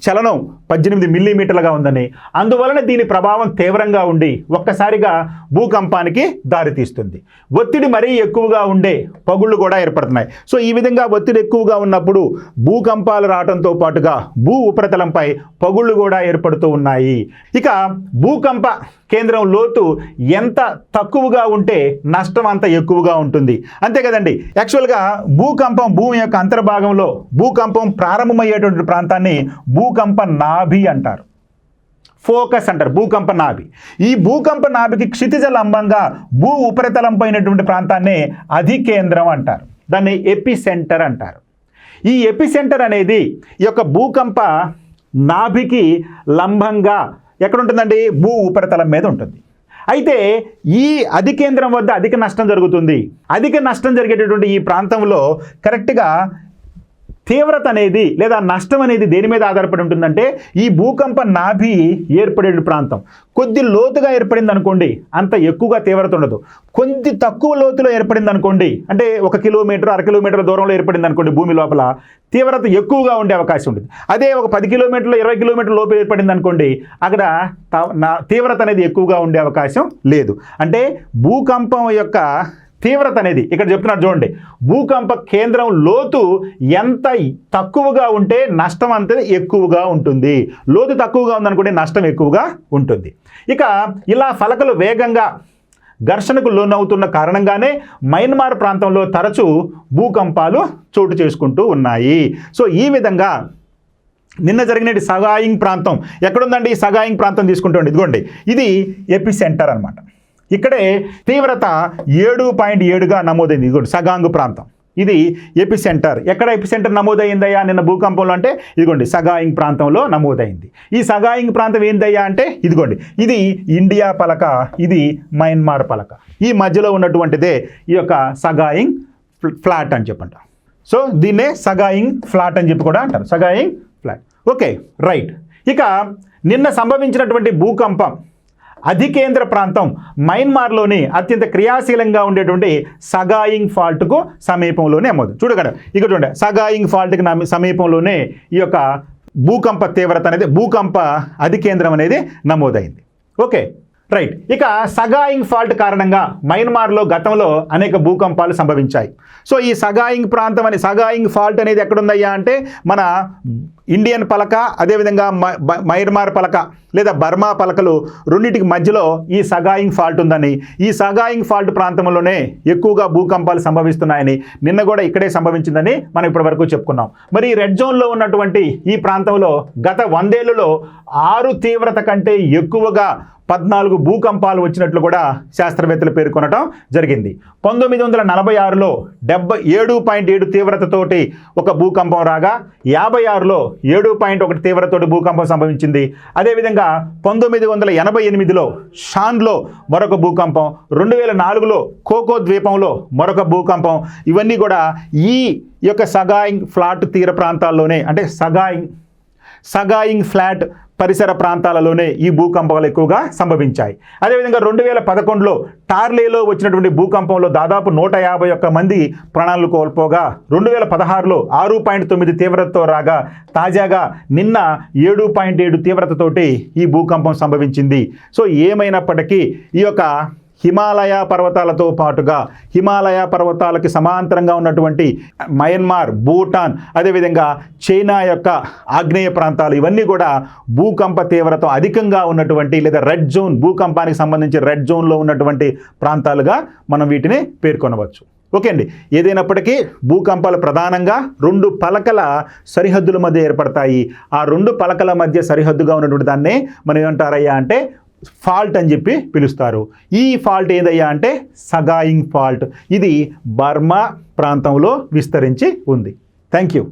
చలనం 18 మిల్లీమీటర్లుగా ఉందని, అందువలన దీని ప్రభావం తీవ్రంగా ఉండి ఒక్కసారిగా భూకంపానికి దారితీస్తుంది. ఒత్తిడి మరీ ఎక్కువగా ఉండే పగుళ్ళు కూడా ఏర్పడుతున్నాయి. సో ఈ విధంగా ఒత్తిడి ఎక్కువగా ఉన్నప్పుడు భూకంపాలు రావడంతో పాటుగా భూ ఉపరితలంపై పగుళ్ళు కూడా ఏర్పడుతూ ఉన్నాయి. ఇక భూకంప కేంద్రం లోతు ఎంత తక్కువగా ఉంటే నష్టం అంత ఎక్కువగా ఉంటుంది, అంతే కదండి. యాక్చువల్గా భూకంపం భూమి యొక్క అంతర్భాగంలో భూకంపం ప్రారంభమయ్యేటువంటి ప్రాంతాన్ని భూకంప నాభి అంటారు, ఫోకస్ అంటారు, భూకంప నాభి. ఈ భూకంప నాభికి క్షితిజ లంబంగా భూ ఉపరితలం పైనటువంటి ప్రాంతాన్ని అధికేంద్రం అంటారు, దాన్ని ఎపిసెంటర్ అంటారు. ఈ ఎపిసెంటర్ అనేది ఈ యొక్క భూకంప నాభికి లంబంగా ఎక్కడ ఉంటుందండి, భూ ఉపరితలం మీద ఉంటుంది. అయితే ఈ అధికేంద్రం వద్ద అధిక నష్టం జరుగుతుంది. అధిక నష్టం జరిగేటటువంటి ఈ ప్రాంతంలో కరెక్ట్గా తీవ్రత అనేది లేదా నష్టం అనేది దేని మీద ఆధారపడి ఉంటుందంటే ఈ భూకంప నాభి ఏర్పడే ప్రాంతం కొద్ది లోతుగా ఏర్పడింది అనుకోండి, అంత ఎక్కువగా తీవ్రత ఉండదు. కొద్ది తక్కువ లోతులో ఏర్పడింది అనుకోండి, అంటే 1 కిలోమీటర్ 1/2 కిలోమీటర్ దూరంలో ఏర్పడింది అనుకోండి, భూమి లోపల తీవ్రత ఎక్కువగా ఉండే అవకాశం ఉంటుంది. అదే ఒక 10 కిలోమీటర్లు 20 కిలోమీటర్ల లోపు ఏర్పడింది అనుకోండి, అక్కడ తీవ్రత అనేది ఎక్కువగా ఉండే అవకాశం లేదు. అంటే భూకంపం యొక్క తీవ్రత అనేది ఇక్కడ చెప్తున్నారు చూడండి, భూకంప కేంద్రం లోతు ఎంత తక్కువగా ఉంటే నష్టం అంత ఎక్కువగా ఉంటుంది. లోతు తక్కువగా ఉందనుకుంటే నష్టం ఎక్కువగా ఉంటుంది. ఇక ఇలా ఫలకలు వేగంగా ఘర్షణకు లోనవుతున్న కారణంగానే మయన్మార్ ప్రాంతంలో తరచూ భూకంపాలు చోటు చేసుకుంటూ ఉన్నాయి. సో ఈ విధంగా నిన్న జరిగిన సగాయింగ్ ప్రాంతం ఎక్కడుందండి? ఈ సగాయింగ్ ప్రాంతం తీసుకుంటూ ఇదిగోండి, ఇది ఎపి సెంటర్ అనమాట. ఇక్కడే తీవ్రత 7.7గా నమోదైంది. ఇదిగోండి సగాంగ్ ప్రాంతం, ఇది ఎపి సెంటర్. ఎక్కడ ఎపి సెంటర్ నమోదైందయ్యా నిన్న భూకంపంలో అంటే ఇదిగోండి సగాయింగ్ ప్రాంతంలో నమోదైంది. ఈ సగాయింగ్ ప్రాంతం ఏందయ్యా అంటే ఇదిగోండి, ఇది ఇండియా పలక, ఇది మయన్మార్ పలక. ఈ మధ్యలో ఉన్నటువంటిదే ఈ యొక్క సగాయింగ్ ఫ్లాట్ అని చెప్పంట. సో దీన్నే సగాయింగ్ ఫ్లాట్ అని చెప్పి కూడా అంటారు, సగాయింగ్ ఫ్లాట్. Okay right. ఇక నిన్న సంభవించినటువంటి భూకంపం అధికేంద్ర ప్రాంతం మయన్మార్లోని అత్యంత క్రియాశీలంగా ఉండేటువంటి సగాయింగ్ ఫాల్ట్కు సమీపంలోనే నమోదు. చూడగలరు ఇక్కడ చూడండి, సగాయింగ్ ఫాల్ట్కి సమీపంలోనే ఈ యొక్క భూకంప తీవ్రత అనేది భూకంప అధికేంద్రం అనేది నమోదైంది. Okay right. ఇక సగాయింగ్ ఫాల్ట్ కారణంగా మయన్మార్లో గతంలో అనేక భూకంపాలు సంభవించాయి. సో ఈ సగాయింగ్ ప్రాంతం అని సగాయింగ్ ఫాల్ట్ అనేది ఎక్కడుందయ్యా అంటే మన ఇండియన్ పలక, అదేవిధంగా మయన్మార్ పలక లేదా బర్మా పలకలు రెండింటికి మధ్యలో ఈ సగాయింగ్ ఫాల్ట్ ఉందని, ఈ సగాయింగ్ ఫాల్ట్ ప్రాంతంలోనే ఎక్కువగా భూకంపాలు సంభవిస్తున్నాయని, నిన్న కూడా ఇక్కడే సంభవించిందని మనం ఇప్పటివరకు చెప్పుకున్నాం. మరి రెడ్ జోన్లో ఉన్నటువంటి ఈ ప్రాంతంలో గత 100 ఏళ్లలో 6 తీవ్రత కంటే ఎక్కువగా 14 భూకంపాలు వచ్చినట్లు కూడా శాస్త్రవేత్తలు పేర్కొనడం జరిగింది. 1946లో 7.7 తీవ్రతతోటి ఒక భూకంపం రాగా 56లో 7.1 తీవ్రతతోటి భూకంపం సంభవించింది. అదేవిధంగా 1988లో షాన్లో మరొక భూకంపం, 2004లో కోకో ద్వీపంలో మరొక భూకంపం. ఇవన్నీ కూడా ఈ యొక్క సగాయింగ్ ఫ్లాట్ తీర ప్రాంతాల్లోనే, అంటే సగాయింగ్ ఫ్లాట్ పరిసర ప్రాంతాలలోనే ఈ భూకంపాలు ఎక్కువగా సంభవించాయి. అదేవిధంగా 2011లో టార్లేలో వచ్చినటువంటి భూకంపంలో దాదాపు 151 మంది ప్రాణాలు కోల్పోగా 2016లో 6.9 తీవ్రతతో రాగా తాజాగా నిన్న 7.7 తీవ్రతతోటి ఈ భూకంపం సంభవించింది. సో ఏమైనప్పటికీ ఈ యొక్క హిమాలయ పర్వతాలతో పాటుగా హిమాలయ పర్వతాలకి సమాంతరంగా ఉన్నటువంటి మయన్మార్, భూటాన్, అదేవిధంగా చైనా యొక్క ఆగ్నేయ ప్రాంతాలు ఇవన్నీ కూడా భూకంప తీవ్రత అధికంగా ఉన్నటువంటి లేదా రెడ్ జోన్, భూకంపానికి సంబంధించి రెడ్ జోన్లో ఉన్నటువంటి ప్రాంతాలుగా మనం వీటిని పేర్కొనవచ్చు. ఓకే అండి. ఏదైనప్పటికీ భూకంపాలు ప్రధానంగా 2 పలకల సరిహద్దుల మధ్య ఏర్పడతాయి. ఆ 2 పలకల మధ్య సరిహద్దుగా ఉన్నటువంటి దాన్నే మనం ఏమంటారయ్యా అంటే ఫాల్ట్ అని చెప్పి పిలుస్తారు. ఈ ఫాల్ట్ ఏదయ్యా అంటే సగాయింగ్ ఫాల్ట్. ఇది బర్మా ప్రాంతంలో విస్తరించి ఉంది. Thank you.